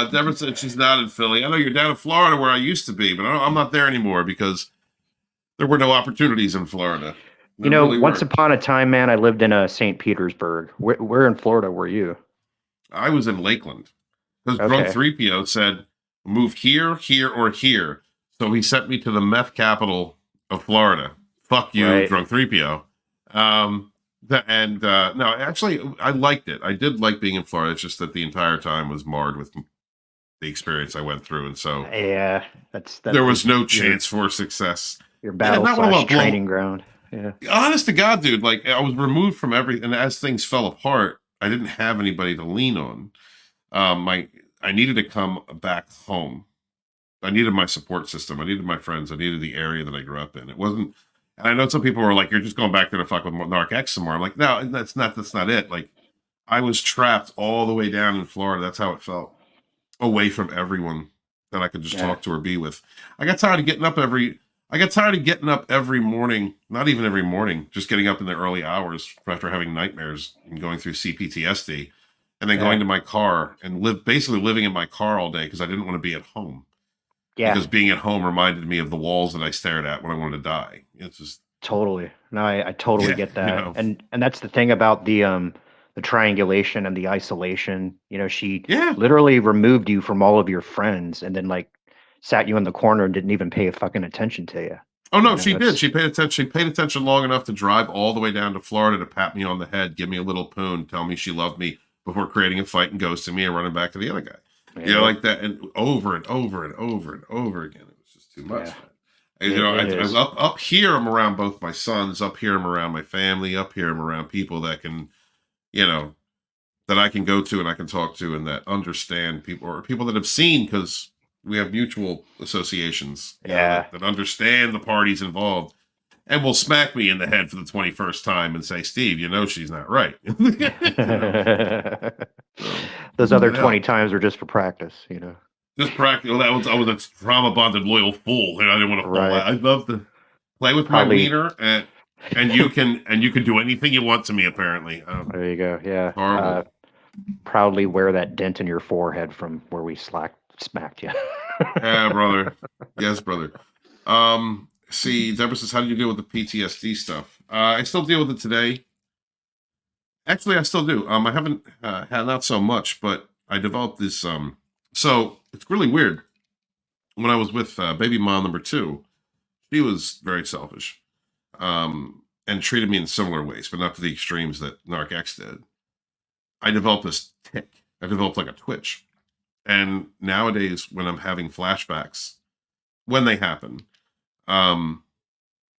Deborah said she's not in Philly. I know you're down in Florida where I used to be, but I'm not there anymore because there were no opportunities in Florida. Once upon a time, man, I lived in St. Petersburg. Where in Florida were you? I was in Lakeland. Because Drunk 3PO said, move here, here, or here. So he sent me to the meth capital of Florida. Fuck you, right. Drunk 3PO. No, actually, I liked it. I did like being in Florida. It's just that the entire time was marred with the experience I went through. And so there was no chance for success. Your battle / training ground. Yeah. Honest to God, dude, like I was removed from everything. And as things fell apart, I didn't have anybody to lean on. I needed to come back home. I needed my support system. I needed my friends. I needed the area that I grew up in. It wasn't, and I know some people were like, you're just going back there to fuck with Narc X some more. I'm like, no, that's not it. Like I was trapped all the way down in Florida. That's how it felt, away from everyone that I could just talk to or be with. I got tired of getting up every morning, not even every morning, just getting up in the early hours after having nightmares and going through CPTSD. And then going to my car and basically living in my car all day because I didn't want to be at home. Yeah. Because being at home reminded me of the walls that I stared at when I wanted to die. It's just totally. No, I totally get that. And that's the thing about the triangulation and the isolation. She literally removed you from all of your friends and then like sat you in the corner and didn't even pay a fucking attention to you. Oh no, she did. She paid attention. She paid attention long enough to drive all the way down to Florida to pat me on the head, give me a little poon, tell me she loved me, before creating a fight and ghosting me and running back to the other guy. Yeah. Like that, and over and over and over and over again. It was just too much. Yeah. I was up here, I'm around both my sons. Up here, I'm around my family. Up here, I'm around people that can, that I can go to and I can talk to and that understand people, or people that have seen, because we have mutual associations. That understand the parties involved. And will smack me in the head for the 21st time and say, Steve, she's not right. Those other 20 times were just for practice, Just practice. I was a trauma bonded loyal fool, and I didn't want to fall out. I'd love to play with my wiener, and you can do anything you want to me. Apparently, there you go. Yeah, horrible. Proudly wear that dent in your forehead from where we smacked you. Yeah, brother. Yes, brother. See, Deborah says, how do you deal with the PTSD stuff? I still deal with it today. Actually, I still do. I haven't had not so much, but I developed this. So it's really weird. When I was with baby mom number 2, she was very selfish and treated me in similar ways, but not to the extremes that Narc X did. I developed this tick. I developed like a twitch. And nowadays, when I'm having flashbacks, when they happen, I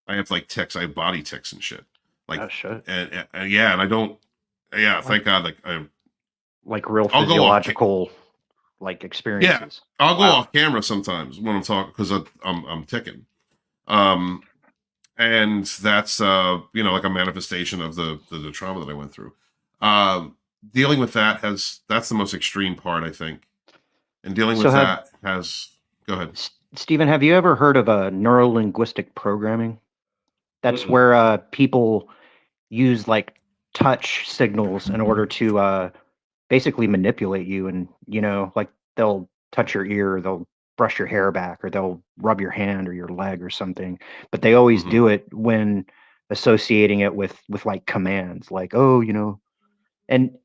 have like tics. I have body tics and shit. Like, oh, shit. And I don't. Yeah, thank God. Like real physiological, like experiences. Yeah, I'll go off camera sometimes when I'm talking because I'm ticking. And that's like a manifestation of the trauma that I went through. Dealing with that's the most extreme part, I think. And dealing with that has. Go ahead. Stephen, have you ever heard of neuro-linguistic programming? That's where people use like touch signals in order to basically manipulate you, and like they'll touch your ear, they'll brush your hair back, or they'll rub your hand or your leg or something. But they always Mhm. do it when associating it with like commands, like, oh, and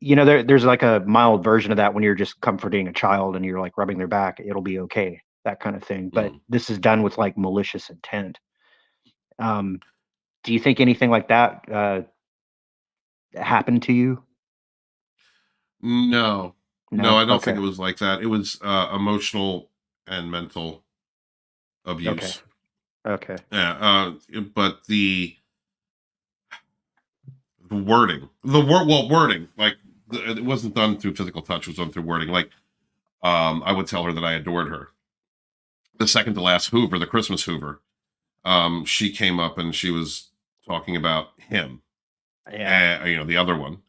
there's like a mild version of that when you're just comforting a child and you're like rubbing their back, it'll be okay, that kind of thing. But Mhm. this is done with like malicious intent. Do you think anything like that happened to you? No, no, No? I don't think Okay. it was like that. It was emotional and mental Okay. abuse. Okay. Yeah, but the wording, wording, like it wasn't done through physical touch; it was done through wording. Like, I would tell her that I adored her. The second to last Hoover, the Christmas Hoover, she came up and she was talking about him, Yeah. the other one,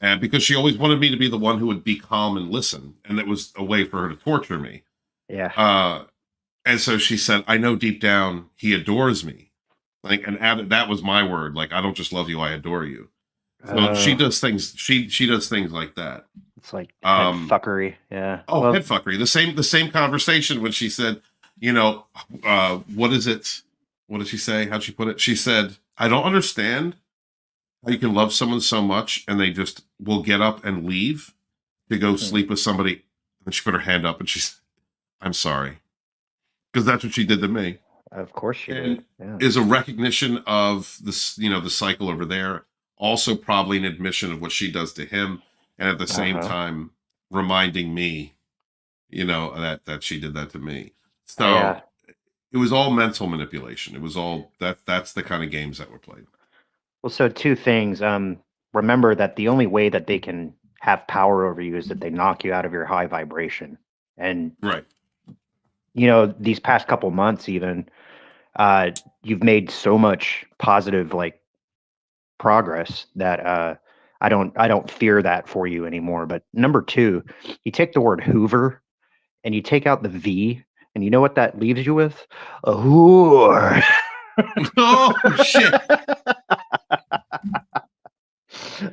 and because she always wanted me to be the one who would be calm and listen, and it was a way for her to torture me. Yeah. And so she said, "I know deep down he adores me." Like, and added, that was my word. Like, I don't just love you, I adore you. So she Oh, does things. She does things like that. it's like head Um, fuckery. Yeah. oh, Well, head fuckery. The same conversation when she said, what is it? What did she say? How'd she put it? She said, "I don't understand how you can love someone so much and they just will get up and leave to go hmm, sleep with somebody." And she put her hand up and she said, "I'm sorry," because that's what she did to me. of course she did. And Yeah. is a recognition of this, the cycle over there. Also, probably an admission of what she does to him, and at the same Uh-huh. time, reminding me, that she did that to me. Yeah. So it was all mental manipulation. It was all that's the kind of games that were played. Well, so two things. Remember that the only way that they can have power over you is that they knock you out of your high vibration. And Right. these past couple months even, you've made so much positive like progress that I don't fear that for you anymore. But number two, you take the word Hoover and you take out the V, and you know what that leaves you with? A whore. Oh shit!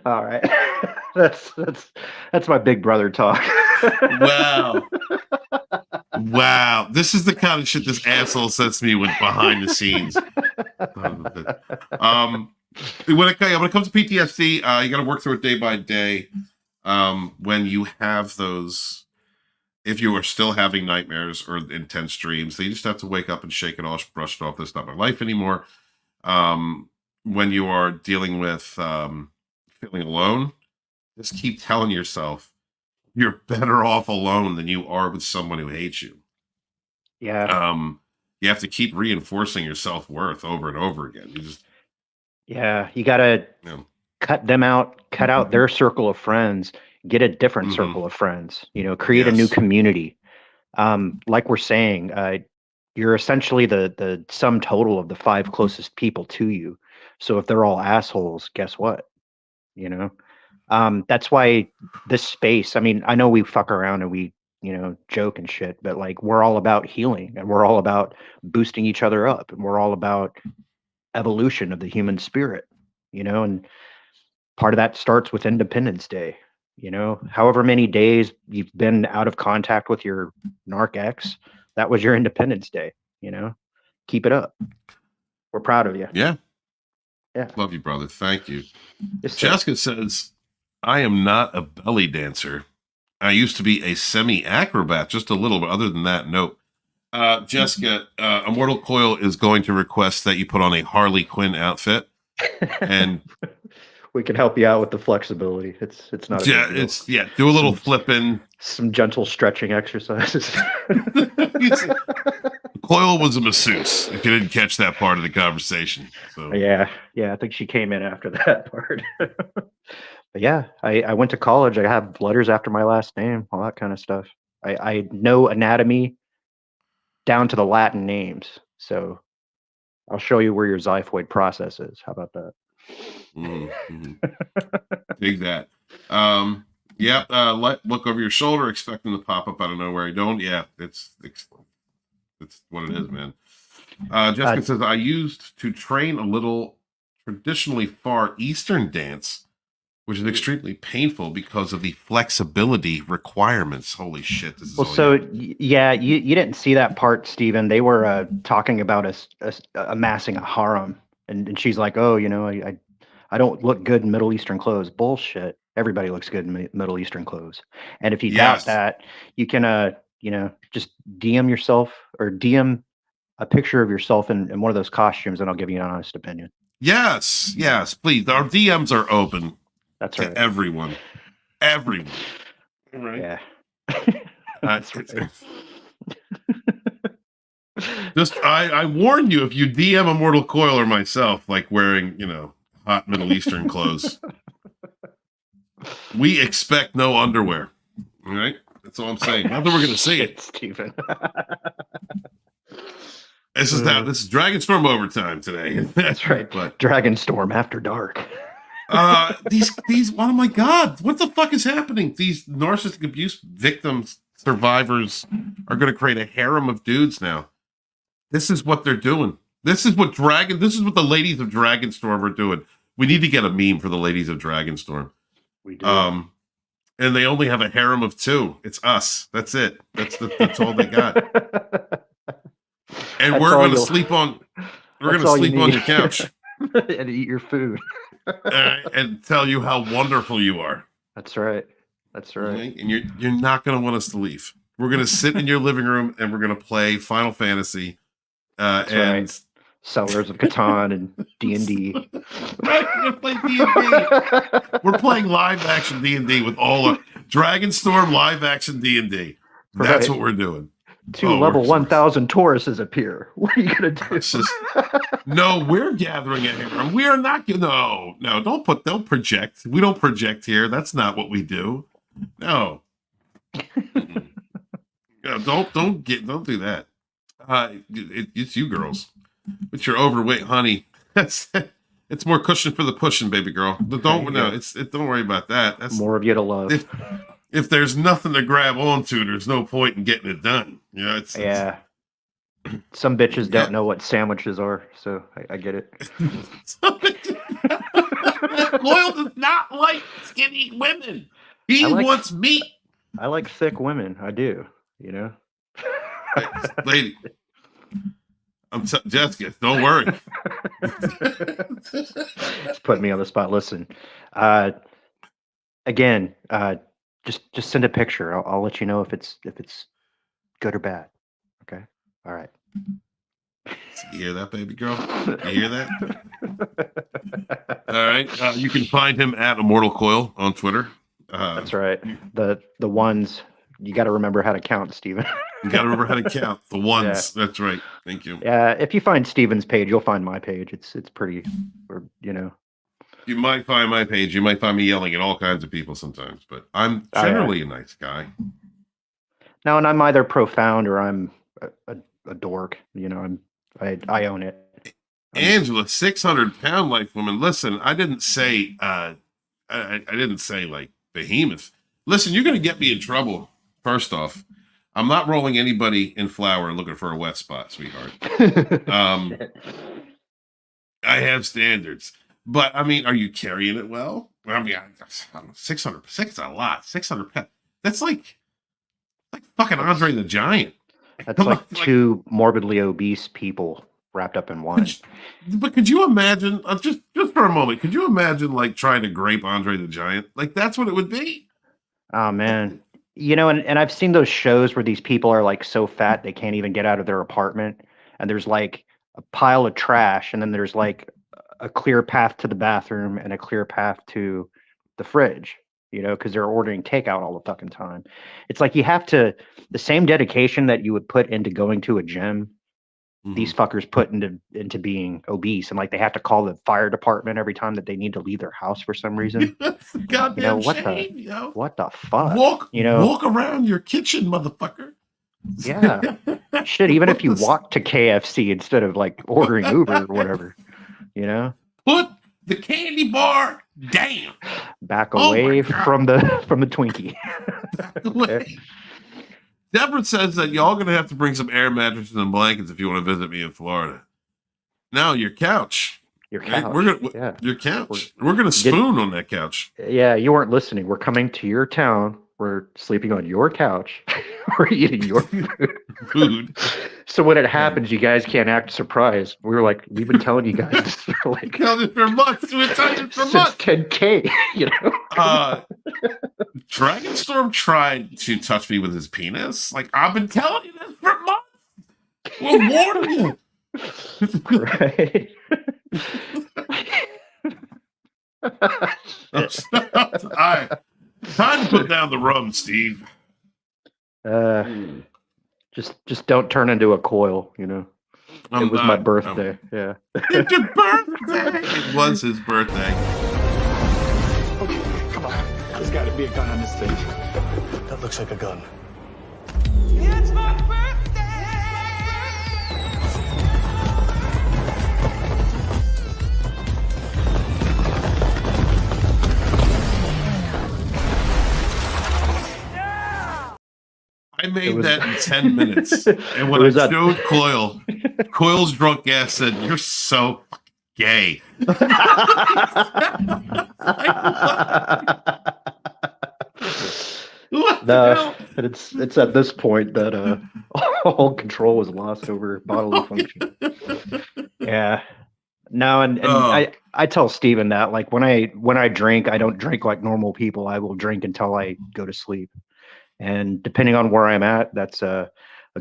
All right. that's my big brother talk. Wow. Wow. This is the kind of shit this asshole says to me when behind the scenes. When it comes to PTSD, you got to work through it day by day. When you have those, if you are still having nightmares or intense dreams, then you just have to wake up and shake it off, brush it off. This is not my life anymore. When you are dealing with feeling alone, just keep telling yourself you're better off alone than you are with someone who hates you. Yeah. You have to keep reinforcing your self-worth over and over again. You just, Yeah. You got to cut them out, cut out their circle of friends, get a different circle of friends, create a new Yes. community. Like we're saying, you're essentially the sum total of the 5 closest people to you. So if they're all assholes, guess what? That's why this space, I mean, I know we fuck around and we, joke and shit, but like we're all about healing, and we're all about boosting each other up, and we're all about evolution of the human spirit, and part of that starts with Independence Day. However many days you've been out of contact with your narc ex, that was your Independence Day. Keep it up. We're proud of you. Yeah. Yeah. Love you, brother. Thank you. Yes, sir. Jessica says, "I am not a belly dancer. I used to be a semi-acrobat, just a little, but other than that, no." Jessica, Immortal Coil is going to request that you put on a Harley Quinn outfit, and we can help you out with the flexibility. It's not a big deal. do a little flipping. Some gentle stretching exercises. Coil was a masseuse, if you didn't catch that part of the conversation. So Yeah, I think she came in after that part. But yeah, I went to college. I have letters after my last name, all that kind of stuff. I know anatomy down to the Latin names. So I'll show you where your xiphoid process is. How about that? dig that. Look over your shoulder, expect them to pop up out of nowhere. I don't. Yeah, it's what it is, man. Jessica says, "I used to train a little traditionally Far Eastern dance, which is extremely painful because of the flexibility requirements. Holy shit! This is Well, all so you. yeah, you didn't see that part, Stephen. They were talking about us amassing a harem, and she's like, "Oh, you know, I don't look good in Middle Eastern clothes." Bullshit. Everybody looks good in Middle Eastern clothes. And if you doubt that, you can you know, just DM yourself or DM a picture of yourself in one of those costumes, and I'll give you an honest opinion. Yes, please. Our DMs are open. That's to right. everyone. Everyone. Right? Yeah. That's right. Just I warn you, if you DM a Mortal Coil or myself, like wearing, you know, hot Middle Eastern clothes, we expect no underwear. All right? That's all I'm saying. Not that we're gonna see it. Stephen. This is Dragonstorm OverTime today. That's right. But Dragonstorm After Dark. these oh my god, what the fuck is happening? These narcissistic abuse victims, survivors are gonna create a harem of dudes now. This is what they're doing. This is what the ladies of Dragonstorm are doing. We need to get a meme for the ladies of Dragonstorm. We do. And they only have a harem of 2. It's us. That's it. That's all they got. And we're gonna sleep on your couch. And eat your food. And tell you how wonderful you are. That's right. That's right. Okay? And you're not going to want us to leave. We're going to sit in your living room and we're going to play Final Fantasy and right. Settlers of Catan and D&D. Right, we're playing D&D. We're playing live action D&D with all of Dragonstorm live action D&D. That's what we're doing. 2 level 1000 Tauruses appear. What are you gonna do? No, we're gathering a harem. We are not. No, don't project. We don't project here. That's not what we do. No. Don't do that. It's you girls. It's your overweight honey. It's more cushion for the pushing, baby girl. Don't worry about that. That's more of you to love. If there's nothing to grab onto, there's no point in getting it done. You know, yeah. Some bitches don't know what sandwiches are, so I get it. Coyle does not like skinny women. He wants meat. I like thick women. I do. You know, lady. Jessica, don't worry. Just put me on the spot. Listen, again, just send a picture. I'll let you know if it's good or bad. Okay. All right. You hear that, baby girl? You hear that? All right. You can find him at Immortal Coil on Twitter. That's right. The ones you got to remember how to count, Stephen. You got to remember how to count the ones. Yeah. That's right. Thank you. Yeah. If you find Stephen's page, you'll find my page. It's pretty, or you know. You might find my page. You might find me yelling at all kinds of people sometimes, but I'm generally a nice guy. No, and I'm either profound or I'm a dork. You know, I own it. Angela, 600-pound life woman. Listen, I didn't say I didn't say like behemoth. Listen, you're going to get me in trouble. First off, I'm not rolling anybody in flour and looking for a wet spot, sweetheart. I have standards. But, I mean, are you carrying it well? I mean, 600, it's a lot. 600 pounds. That's like fucking Andre the Giant. That's like 2 morbidly obese people wrapped up in one. But could you imagine, just for a moment, could you imagine, like, trying to grape Andre the Giant? Like, that's what it would be. Oh, man. You know, and I've seen those shows where these people are, like, so fat they can't even get out of their apartment. And there's, like, a pile of trash, and then there's, like, a clear path to the bathroom and a clear path to the fridge, you know, because they're ordering takeout all the fucking time. It's like you have to, the same dedication that you would put into going to a gym, these fuckers put into being obese, and like they have to call the fire department every time that they need to leave their house for some reason. Goddamn what the fuck? Walk around your kitchen, motherfucker. Yeah. Shit, even if you walk to KFC instead of like ordering Uber or whatever. You know, put the candy bar down. Back away from the Twinkie. Back away. Deborah says that y'all gonna have to bring some air mattresses and blankets if you want to visit me in Florida. Now your couch. Your Right? couch. We're gonna Yeah. your couch. We're gonna spoon on that couch. Yeah, you weren't listening. We're coming to your town. We're sleeping on your couch. We're eating your Food. So when it happens, you guys can't act surprised. We were like, we've been telling you guys this for like Telling you for months. We're telling you for since months. 10K, you know? Dragonstorm tried to touch me with his penis. Like, I've been telling you this for months. We're warning you. Right. All right. Time to put down the rum, Steve. Just don't turn into a coil, you know. I'm it was not- my birthday. Yeah. It's your birthday. It was his birthday. Come on. There's got to be a gun on this stage. That looks like a gun. It's my birthday. I made was- that in 10 minutes. And when It I was showed Coyle, Coyle's drunk ass said, "You're so gay." What the No, hell? but it's at this point that all control was lost over bodily function. Yeah. No, and Oh. I tell Steven that like when I drink, I don't drink like normal people. I will drink until I go to sleep. And depending on where I'm at, that's a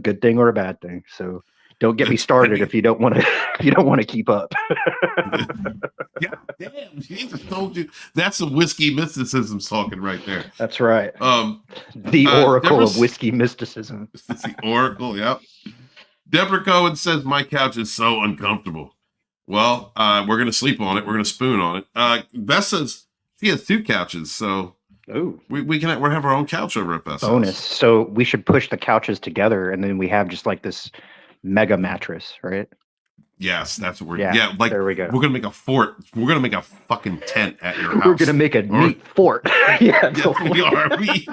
good thing or a bad thing. So don't get me started if you don't want to if you don't want to keep up. God damn, she just told you that's some whiskey mysticism talking right there. That's right. Oracle The oracle of whiskey mysticism. It's the Oracle, yep. Deborah Cohen says, "My couch is so uncomfortable." Well, we're gonna sleep on it. We're gonna spoon on it. Beth says she has 2 couches, so Ooh. we have our own couch over at Beth's Bonus. house. So we should push the couches together and then we have just like this mega mattress, right? Yes, that's what we're Yeah, like there we go. we're gonna make a fort. We're gonna make a fucking tent at your house. We're gonna make a neat fort. Yeah, Yes, we are. We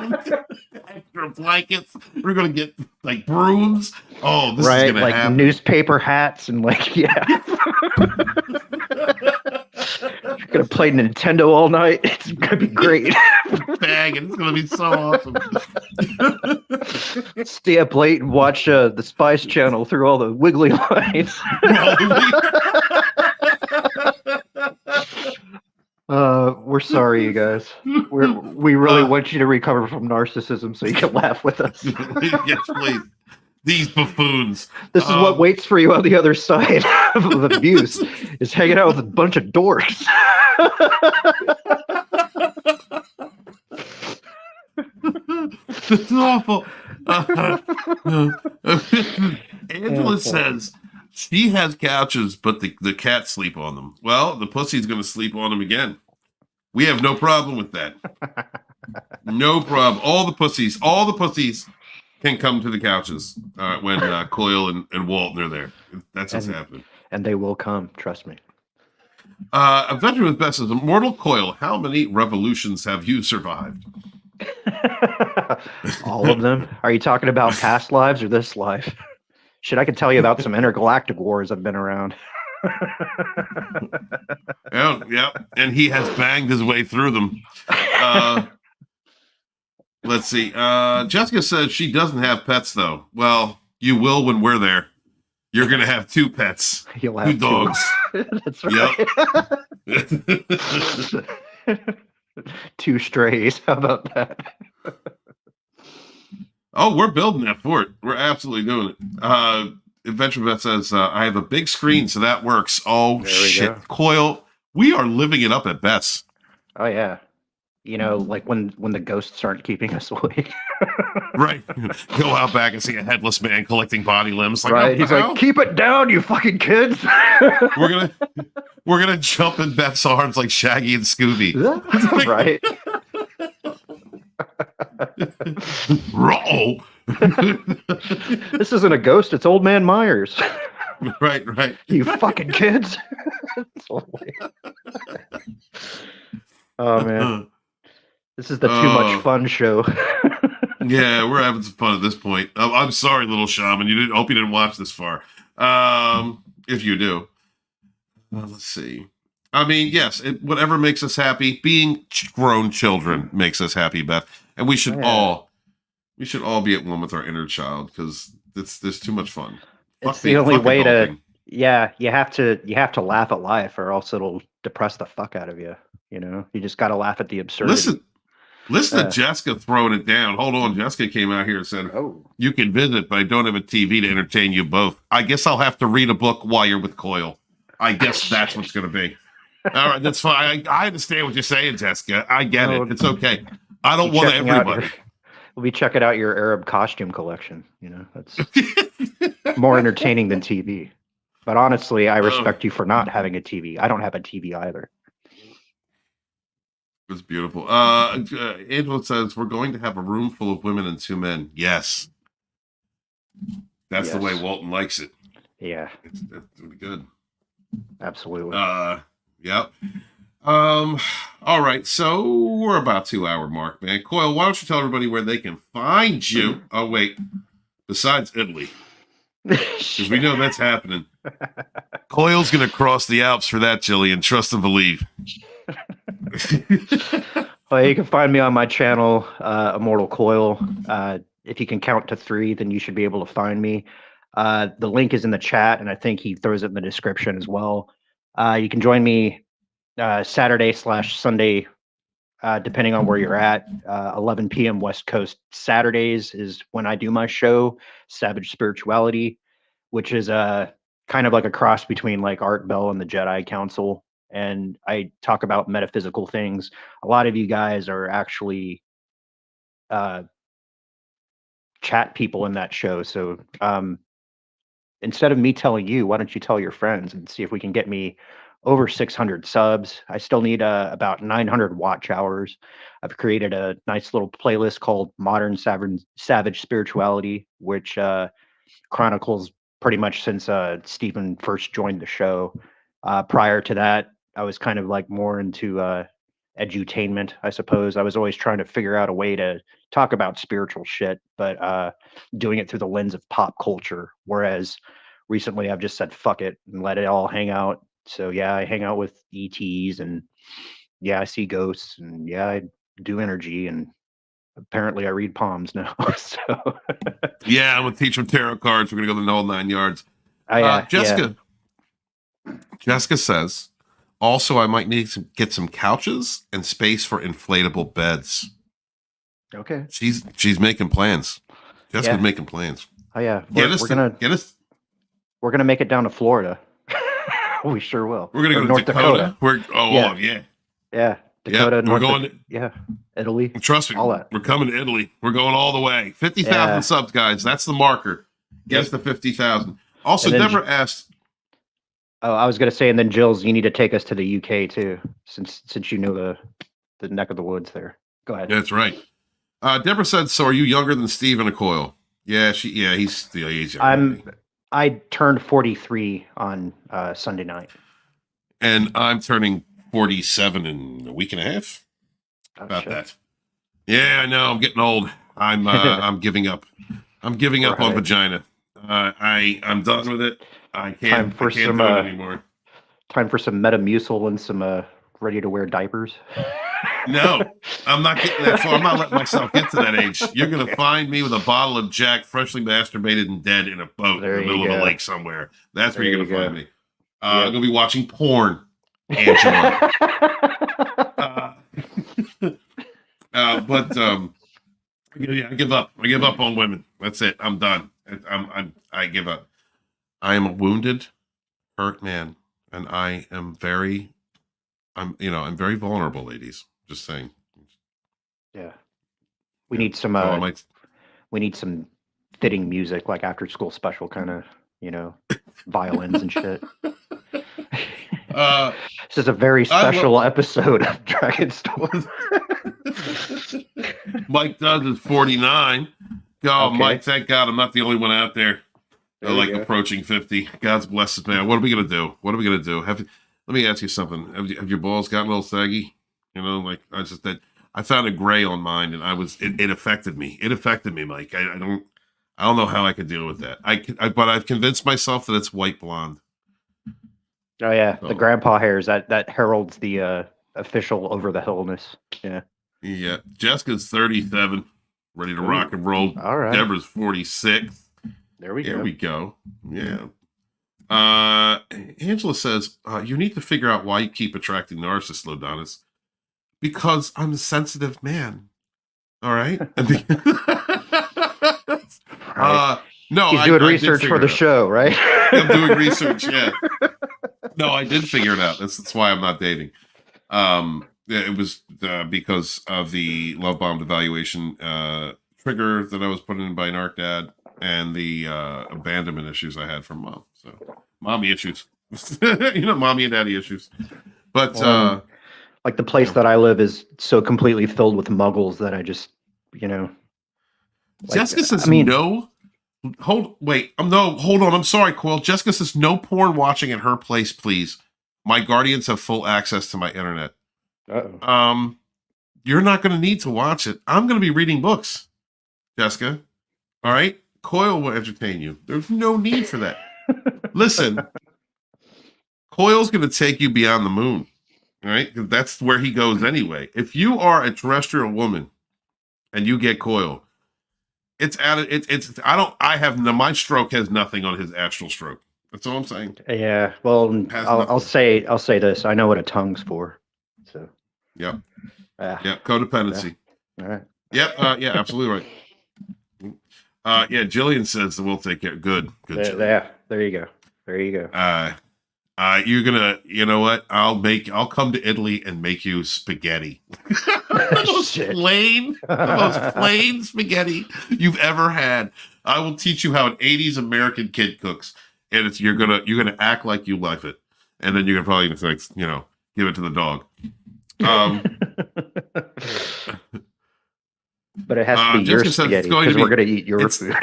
extra blankets. We're gonna get like brooms. Oh, this is right, gonna like happen. newspaper hats and like yeah. Gonna play Nintendo all night. It's gonna be great. Bag, and it's gonna be so awesome. Stay up late and watch the Spice Channel through all the wiggly lines. We're sorry, you guys. We really want you to recover from narcissism so you can laugh with us. Yes, please. These buffoons. This is what waits for you on the other side of abuse, is hanging out with a bunch of dorks. It's awful. Angela says she has couches, but the cats sleep on them. Well, the pussy's going to sleep on them again. We have no problem with that. No problem. All the pussies can come to the couches when Coyle and Walton are there. That's what's happening. And they will come, trust me. A veteran with Beth says, "Immortal Coyle, how many revolutions have you survived?" All of them? Are you talking about past lives or this life? Shit, I could tell you about some intergalactic wars I've been around. Yeah, and he has banged his way through them. Let's see. Jessica says she doesn't have pets, though. Well, you will when we're there. You're going to have 2 pets. You'll have 2 dogs. That's right. Yep. 2 strays. How about that? Oh, we're building that fort. We're absolutely doing it. Adventure Vet says, I have a big screen, so that works. Oh, There we shit. go. Coyle, we are living it up at Beth's. Oh, yeah. You know, like when the ghosts aren't keeping us awake. Right. Go out back and see a headless man collecting body limbs. Like, Right. what He's the like, hell? keep it down, you fucking kids. We're gonna jump in Beth's arms like Shaggy and Scooby. Right. Roll. This isn't a ghost, it's Old Man Myers. Right. You fucking kids. Oh man. This is the too much fun show. Yeah, we're having some fun at this point. I'm sorry, Little Shaman. Hope you didn't watch this far. If you do. Let's see. I mean, yes, whatever makes us happy. Being grown children makes us happy, Beth, and we should all be at one with our inner child because there's too much fun. It's the only way to. Yeah, you have to laugh at life, or else it'll depress the fuck out of you. You know, you just got to laugh at the absurdity. Listen to Jessica throwing it down. Hold on, Jessica came out here and said, "You can visit, but I don't have a TV to entertain you both. I guess I'll have to read a book while you're with Coyle. I guess that's what's going to be." All right, that's fine. I understand what you're saying, Jessica. I get it. It's okay. I don't want everybody. We'll be checking out your Arab costume collection. You know, that's more entertaining than TV. But honestly, I respect you for not having a TV. I don't have a TV either. It's beautiful. Angela says, we're going to have a room full of women and 2 men. Yes. That's the way Walton likes it. Yeah. It's going to be good. Absolutely. Yep. All right. So we're about 2-hour mark, man. Coyle, why don't you tell everybody where they can find you? Oh, wait. Besides Italy. Because we know that's happening. Coyle's going to cross the Alps for that, Gillian. Trust and believe. Well, you can find me on my channel, Immortal Coyle. If you can count to 3, then you should be able to find me. The link is in the chat, and I think he throws it in the description as well. You can join me Saturday/Sunday, depending on where you're at. 11 p.m. West Coast Saturdays is when I do my show, Savage Spirituality, which is kind of like a cross between like Art Bell and the Jedi Council. And I talk about metaphysical things. A lot of you guys are actually chat people in that show. So instead of me telling you, why don't you tell your friends and see if we can get me over 600 subs. I still need about 900 watch hours. I've created a nice little playlist called Modern Savage Spirituality, which chronicles pretty much since Stephen first joined the show. Prior to that, I was kind of like more into edutainment, I suppose. I was always trying to figure out a way to talk about spiritual shit, but doing it through the lens of pop culture. Whereas recently I've just said, fuck it and let it all hang out. So yeah, I hang out with ETs, and yeah, I see ghosts, and yeah, I do energy, and apparently I read palms now. So yeah, I'm gonna teach them tarot cards. We're gonna go the whole 9 yards. Jessica says, also, I might need to get some couches and space for inflatable beds. Okay. She's making plans. Jessica's making plans. Oh yeah. We're gonna make it down to Florida. We sure will. We're gonna go to North Dakota. Yeah. Dakota. We're going to Italy. Trust me, all that. We're coming to Italy. We're going all the way. 50,000 subs, guys. That's the marker. Guess the 50,000. Also, Deborah asked. Oh, I was gonna say, and then Jills, you need to take us to the UK too, since you know the neck of the woods there. Go ahead. That's right. Deborah said, "So, are you younger than Steve and Coyle?" Yeah, he's younger. I turned 43 on Sunday night, and I'm turning 47 in a week and a half. About that. Yeah, I know. I'm getting old. I'm giving up. I'm giving up on vagina. I'm done with it. I can't do it anymore. Time for some Metamucil and some ready-to-wear diapers. No, I'm not getting that far. I'm not letting myself get to that age. You're going to find me with a bottle of Jack, freshly masturbated and dead in a boat in the middle of a lake somewhere. That's where you're going to find me. I'm going to be watching porn, Angela. I give up. I give up on women. That's it. I'm done. I give up. I am a wounded, hurt man, and I'm very vulnerable, ladies. Just saying. Yeah. We need some we need some fitting music, like after school special kind of, violins and shit. This is a very special episode of Dragonstorm. Mike Does is 49. Oh, okay. Mike, thank God I'm not the only one out there. Approaching 50. God's bless us, man. What are we gonna do? Let me ask you something. Have your balls gotten a little saggy? I found a gray on mine, and it affected me. It affected me, Mike. I don't know how I could deal with that. But I've convinced myself that it's white blonde. Oh yeah, So, the grandpa hairs that heralds the official over the hillness. Yeah. yeah. Jessica's 37, ready to Ooh, rock and roll. all right. Deborah's 46. There we Here go. we go. Yeah. Angela says, you need to figure out why you keep attracting narcissists, Lodonis. Because I'm a sensitive man. All right. Right. No, He's I doing did research figure for the it out. show, right? I'm doing research. Yeah. No, I did figure it out. That's why I'm not dating. Yeah, it was because of the love bomb evaluation trigger that I was put in by Narc Dad and the abandonment issues I had from mom. So, mommy issues. Mommy and daddy issues. But like the place that I live is so completely filled with muggles that I just, like, Jessica says I mean, no. Hold on. I'm sorry, Quill. Jessica says no porn watching at her place, please. My guardians have full access to my internet. uh-oh. You're not going to need to watch it. I'm going to be reading books, Jessica. All right? Coil will entertain you. There's no need for that. Listen, Coil's going to take you beyond the moon, right? Because that's where he goes anyway. If you are a terrestrial woman and you get Coil, my stroke has nothing on his astral stroke. That's all I'm saying. Yeah. Well, I'll say this. I know what a tongue's for. So. Yep. Yep. Codependency. Yeah. All right. Yep. Yeah. Absolutely right. Yeah. Jillian says that we'll take care. Good. There you go. You're gonna. You know what? I'll come to Italy and make you spaghetti. the most plain spaghetti you've ever had. I will teach you how an '80s American kid cooks, and you're gonna act like you like it, and then you're gonna probably just give it to the dog. But it has to be your spaghetti because we're going to eat your food.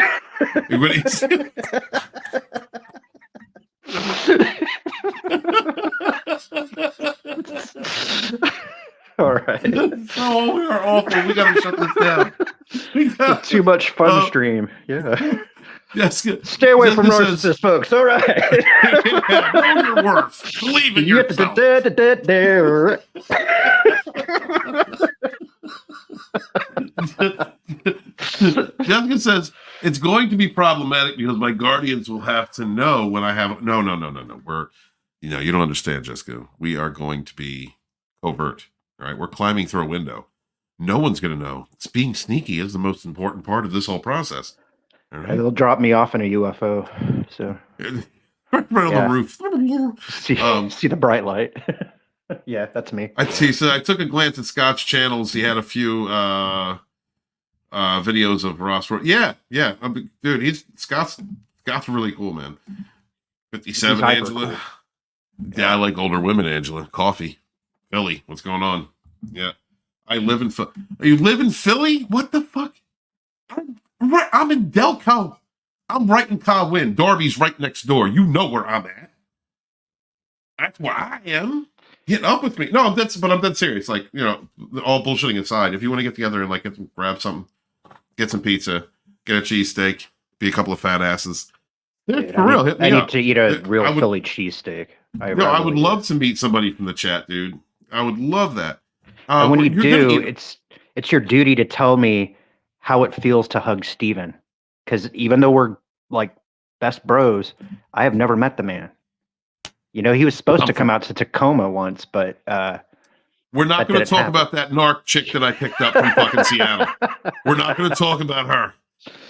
All right. Oh, we are awful. We got to shut this down. Too much fun stream. Yeah. Yes. Stay away from narcissists, folks. All right. Know your worth. Believe in yourself. Jessica says it's going to be problematic because my guardians will have to know when I have no. We're you don't understand, Jessica. We are going to be covert. All right, we're climbing through a window. No one's going to know. It's being sneaky is the most important part of this whole process. All right? They'll drop me off in a UFO. So right on the roof. See the bright light. Yeah, that's me. I see. So I took a glance at Scott's channels. He had a few videos of Ross. Yeah. Dude, Scott's really cool, man. 57, Angela. Cool. Yeah, I like older women, Angela. Coffee. Philly. What's going on? Yeah. I live in Philly. You live in Philly? What the fuck? I'm in Delco. I'm right in Colwyn. Darby's right next door. You know where I'm at. That's where I am. Get up with me. No, but I'm dead serious. Like, all bullshitting aside, if you want to get together and grab something, get some pizza, get a cheesesteak, be a couple of fat asses. Dude, for real, hit me I up. need to eat a real Philly cheesesteak. I would love to meet somebody from the chat, dude. I would love that. And when you do, it's your duty to tell me how it feels to hug Steven. Because even though we're like best bros, I have never met the man. He was supposed to come out to Tacoma once, but we're not going to talk about that narc chick that I picked up from fucking Seattle. We're not going to talk about her.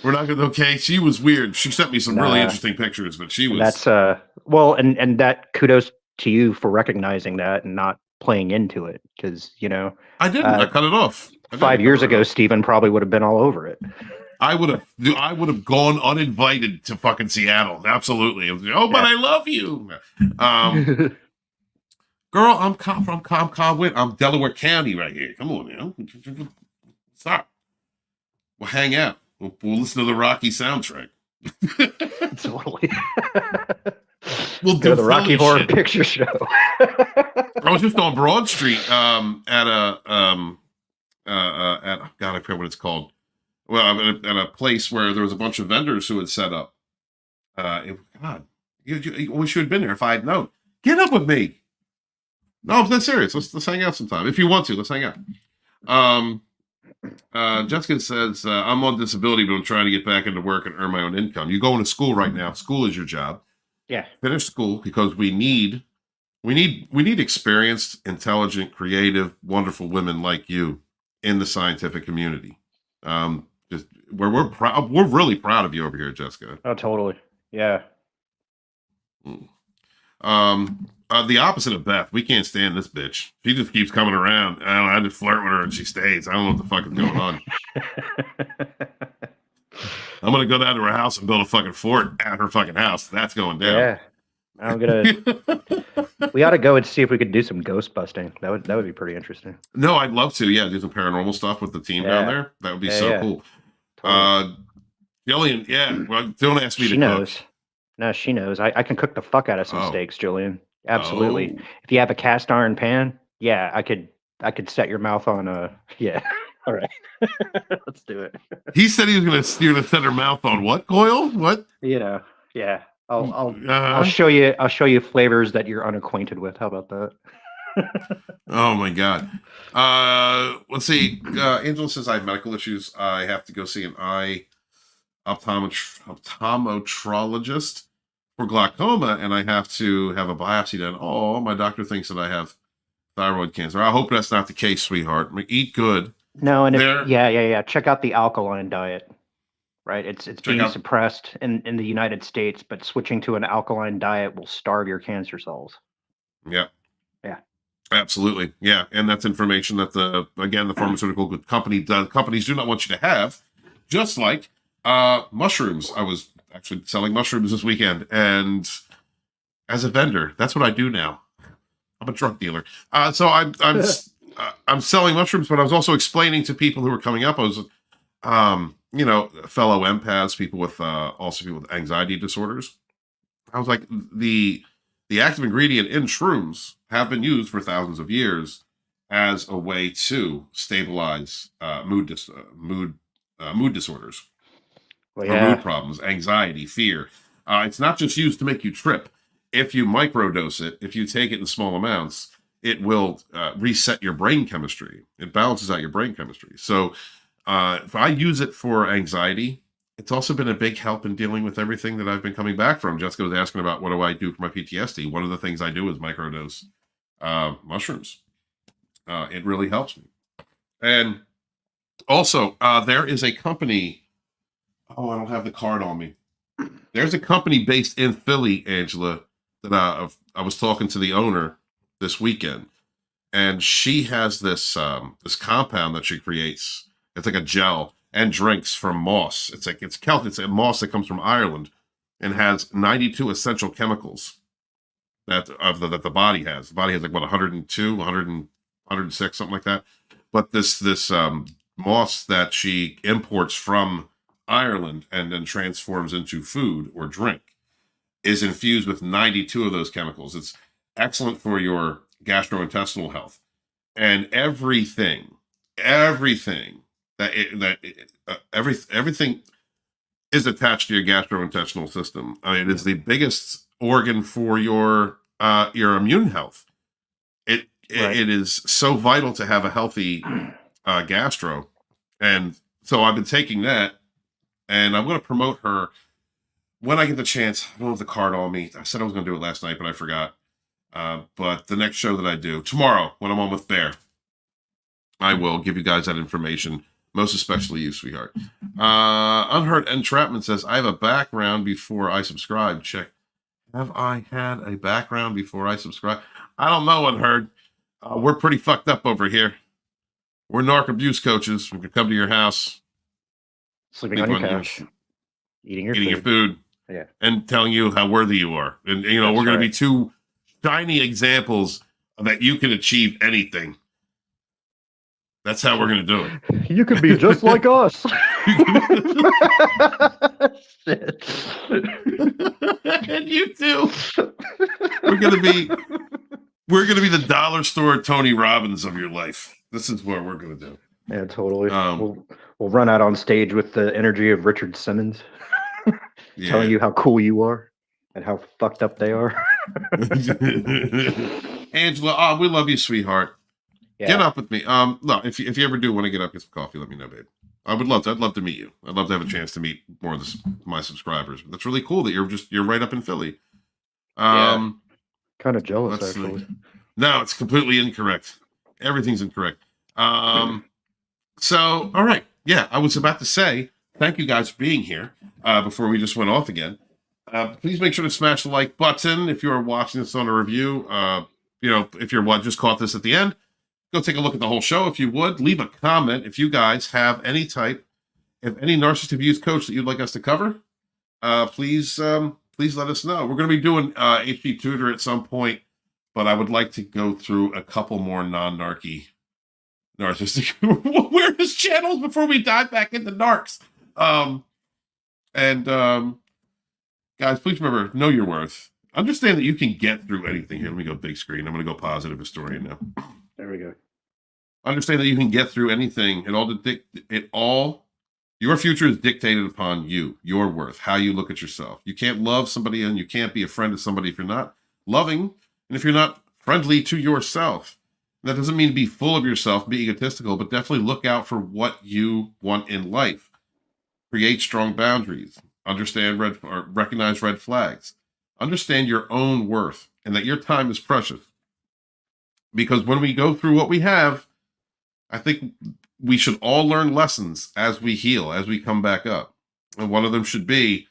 We're not going to. Okay, she was weird. She sent me some really interesting pictures, but she was. That's and that kudos to you for recognizing that and not playing into it, because I didn't. I cut it off. 5 years ago, Steven probably would have been all over it. I would have gone uninvited to fucking Seattle. Absolutely. But I love you. Girl, I'm Colwyn. I'm Delaware County right here. Come on, man. Stop. We'll hang out. We'll listen to the Rocky soundtrack. Totally. We'll do the Rocky Horror Picture Show. I was just on Broad Street at God, I forget what it's called. Well, at a place where there was a bunch of vendors who had set up. God, I wish you had been there if I had known. Get up with me. No, I'm not serious. Let's hang out sometime. If you want to, let's hang out. Jessica says, I'm on disability, but I'm trying to get back into work and earn my own income. You're going to school right now. School is your job. Yeah. Finish school because we need experienced, intelligent, creative, wonderful women like you in the scientific community. Just we're proud. We're really proud of you over here, Jessica. Oh, totally. Yeah. The opposite of Beth. We can't stand this bitch. She just keeps coming around. I just flirt with her and she stays. I don't know what the fuck is going on. I'm gonna go down to her house and build a fucking fort at her fucking house. That's going down. Yeah. I'm gonna. We ought to go and see if we could do some ghost busting. That would be pretty interesting. No, I'd love to. Yeah, do some paranormal stuff with the team down there. That would be so cool. Totally. Gillian, well, don't ask me to knows. cook. No, she knows. I can cook the fuck out of some steaks, Julian. Absolutely. If you have a cast iron pan, yeah, I could set your mouth on yeah. All right. Let's do it. He said he was gonna set her mouth on what, Coyle? What? Yeah. I'll show you flavors that you're unacquainted with. How about that? Oh my god. Let's see. Angela says I have medical issues. I have to go see an eye optometrologist for glaucoma, and I have to have a biopsy done. Oh, my doctor thinks that I have thyroid cancer. I hope that's not the case, sweetheart. Eat good. No, and check out the alkaline diet. Right, it's being suppressed in the United States, but switching to an alkaline diet will starve your cancer cells. Yeah. Yeah. Absolutely. Yeah, and that's information that the pharmaceutical companies do not want you to have. Just like mushrooms. I was actually selling mushrooms this weekend, and as a vendor, that's what I do now. I'm a drug dealer. So I'm selling mushrooms, but I was also explaining to people who were coming up. I was, fellow empaths, people with anxiety disorders. I was like, the active ingredient in shrooms have been used for thousands of years as a way to stabilize mood disorders. Or mood problems, anxiety, fear. It's not just used to make you trip. If you microdose it, if you take it in small amounts, it will reset your brain chemistry. It balances out your brain chemistry. So if I use it for anxiety, it's also been a big help in dealing with everything that I've been coming back from. Jessica was asking about what do I do for my PTSD. One of the things I do is microdose mushrooms. It really helps me. And also, there is a company. Oh, I don't have the card on me. There's a company based in Philly, Angela, that I was talking to the owner this weekend, and she has this compound that she creates. It's like a gel and drinks from moss. It's a moss that comes from Ireland and has 92 essential chemicals that the body has. The body has like 102, 106, something like that. But this moss that she imports from Ireland and then transforms into food or drink is infused with 92 of those chemicals. It's excellent for your gastrointestinal health, and everything is attached to your gastrointestinal system. I mean, it is the biggest organ for your immune health. It is so vital to have a healthy gastro, and so I've been taking that. And I'm going to promote her when I get the chance. I don't have the card on me. I said I was going to do it last night, but I forgot. But the next show that I do, tomorrow, when I'm on with Bear, I will give you guys that information, most especially you, sweetheart. Unheard Entrapment says, I have a background before I subscribe. Check. Have I had a background before I subscribe? I don't know, Unheard. We're pretty fucked up over here. We're narc abuse coaches. We can come to your house. Sleeping on your couch, eating your food, and telling you how worthy you are. And we're going to be two shiny examples that you can achieve anything. That's how we're going to do it. You can be just like us. Shit. And you too. We're going to be the dollar store Tony Robbins of your life. This is what we're going to do. Yeah, totally. We'll run out on stage with the energy of Richard Simmons, telling you how cool you are and how fucked up they are. Angela, we love you, sweetheart. Yeah. Get up with me. No, if you ever do want to get up, get some coffee, let me know, babe. I'd love to meet you. I'd love to have a chance to meet more of my subscribers. But that's really cool that you're right up in Philly. Yeah. Kind of jealous, actually. No, it's completely incorrect. Everything's incorrect. So, all right. Yeah, I was about to say, thank you guys for being here before we just went off again. Please make sure to smash the like button if you are watching this on a review. If you're just caught this at the end, go take a look at the whole show if you would. Leave a comment if you guys have any narcissist abuse coach that you'd like us to cover. Please let us know. We're going to be doing HP Tutor at some point, but I would like to go through a couple more non-narky narcissistic awareness channels before we dive back into narcs. Guys, please remember, know your worth. Understand that you can get through anything. Here, let me go big screen. I'm going to go positive historian now. There we go. Understand that you can get through anything. Your future is dictated upon you, your worth, how you look at yourself. You can't love somebody and you can't be a friend to somebody if you're not loving and if you're not friendly to yourself. That doesn't mean to be full of yourself, be egotistical, but definitely look out for what you want in life. Create strong boundaries. Recognize red flags. Understand your own worth and that your time is precious. Because when we go through what we have, I think we should all learn lessons as we heal, as we come back up. And one of them should be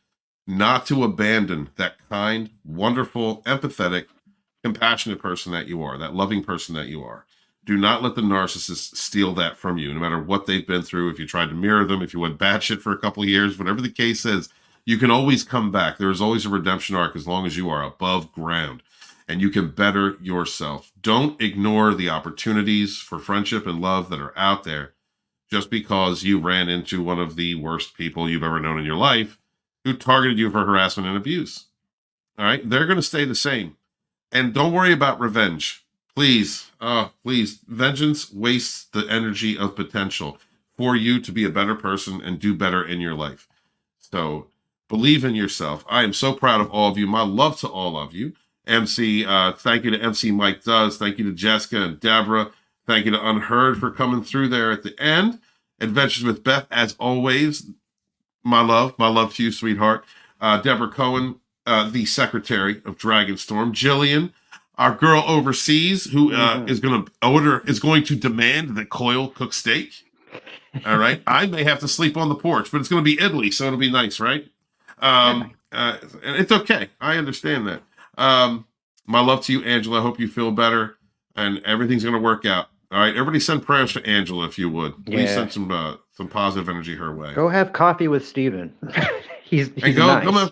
not to abandon that kind, wonderful, empathetic, compassionate person that you are, that loving person that you are. Do not let the narcissist steal that from you, no matter what they've been through. If you tried to mirror them, if you went batshit for a couple of years, whatever the case is, you can always come back. There is always a redemption arc as long as you are above ground and you can better yourself. Don't ignore the opportunities for friendship and love that are out there just because you ran into one of the worst people you've ever known in your life who targeted you for harassment and abuse. All right? They're going to stay the same. And don't worry about revenge. Please, vengeance wastes the energy of potential for you to be a better person and do better in your life. So believe in yourself. I am so proud of all of you. My love to all of you. MC, thank you to MC Mike Does. Thank you to Jessica and Deborah. Thank you to Unheard for coming through there at the end. Adventures with Beth, as always. My love to you, sweetheart. Deborah Cohen, the secretary of Dragonstorm. Jillian, our girl overseas, who is going to demand that Coyle cook steak. All right. I may have to sleep on the porch, but it's going to be Italy, so it'll be nice, right? And it's okay. I understand that. My love to you, Angela. I hope you feel better and everything's going to work out. All right. Everybody send prayers for Angela if you would. Please send some positive energy her way. Go have coffee with Steven. he's nice.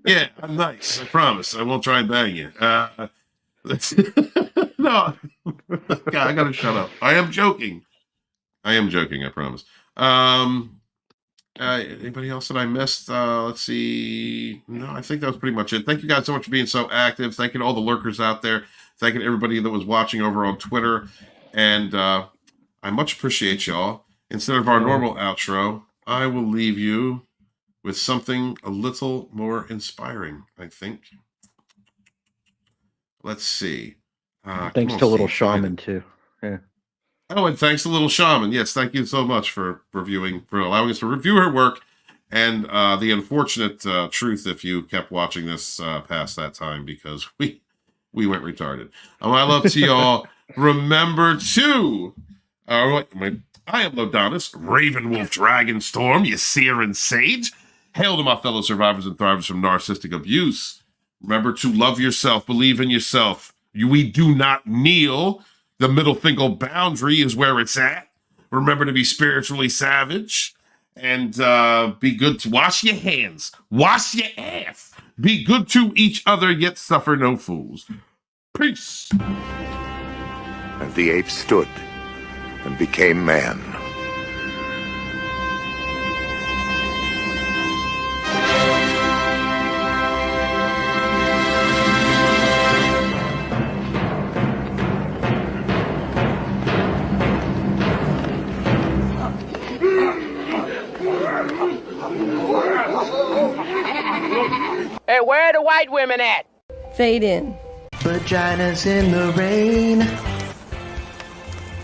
Yeah, I'm nice. I promise. I won't try and bang you. No. God, I got to shut up. I am joking. I promise. Anybody else that I missed? Let's see. No, I think that was pretty much it. Thank you guys so much for being so active. Thank you to all the lurkers out there. Thank you to everybody that was watching over on Twitter. And I much appreciate y'all. Instead of our normal outro, I will leave you with something a little more inspiring, I think. Let's see. Thanks to Little Shaman, too. Yeah. Oh, and thanks to Little Shaman. Yes, thank you so much for allowing us to review her work. And the unfortunate truth, if you kept watching this past that time, because we went retarded. My love to y'all. Remember to... I am Lodonis, Ravenwolf Dragonstorm, Ysir and Sage. Hail to my fellow survivors and thrivers from narcissistic abuse. Remember to love yourself, believe in yourself. We do not kneel. The middle finger boundary is where it's at. Remember to be spiritually savage and be good to wash your hands, wash your ass, be good to each other, yet suffer no fools. Peace. And the ape stood and became man. Hey, where are the white women at? Fade in. Vaginas in the rain.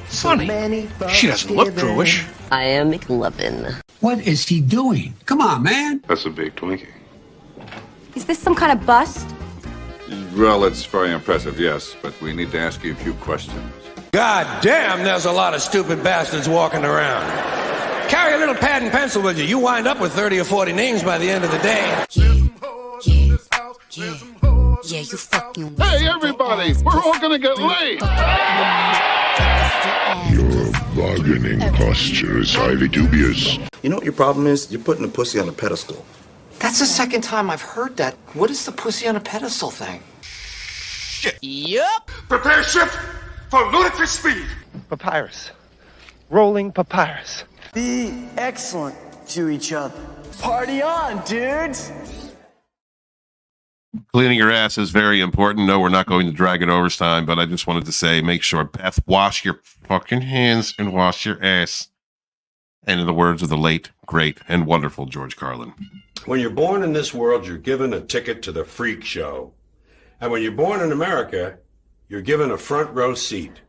Funny. She doesn't look Jewish. I am McLovin. What is he doing? Come on, man. That's a big Twinkie. Is this some kind of bust? Well, it's very impressive, yes, but we need to ask you a few questions. God damn, there's a lot of stupid bastards walking around. Carry a little pad and pencil with you. You wind up with 30 or 40 names by the end of the day. Yeah, you fucking. Hey, everybody, we're all gonna get laid. Your bargaining posture is highly dubious. You know what your problem is? You're putting the pussy on a pedestal. That's the second time I've heard that. What is the pussy on a pedestal thing? Shit. Yup. Prepare ship for ludicrous speed. Papyrus. Rolling papyrus. Be excellent to each other. Party on, dudes! Cleaning your ass is very important. No, we're not going to drag it overtime, but I just wanted to say, make sure, Beth, wash your fucking hands and wash your ass. And in the words of the late, great, and wonderful George Carlin. When you're born in this world, you're given a ticket to the freak show. And when you're born in America, you're given a front row seat.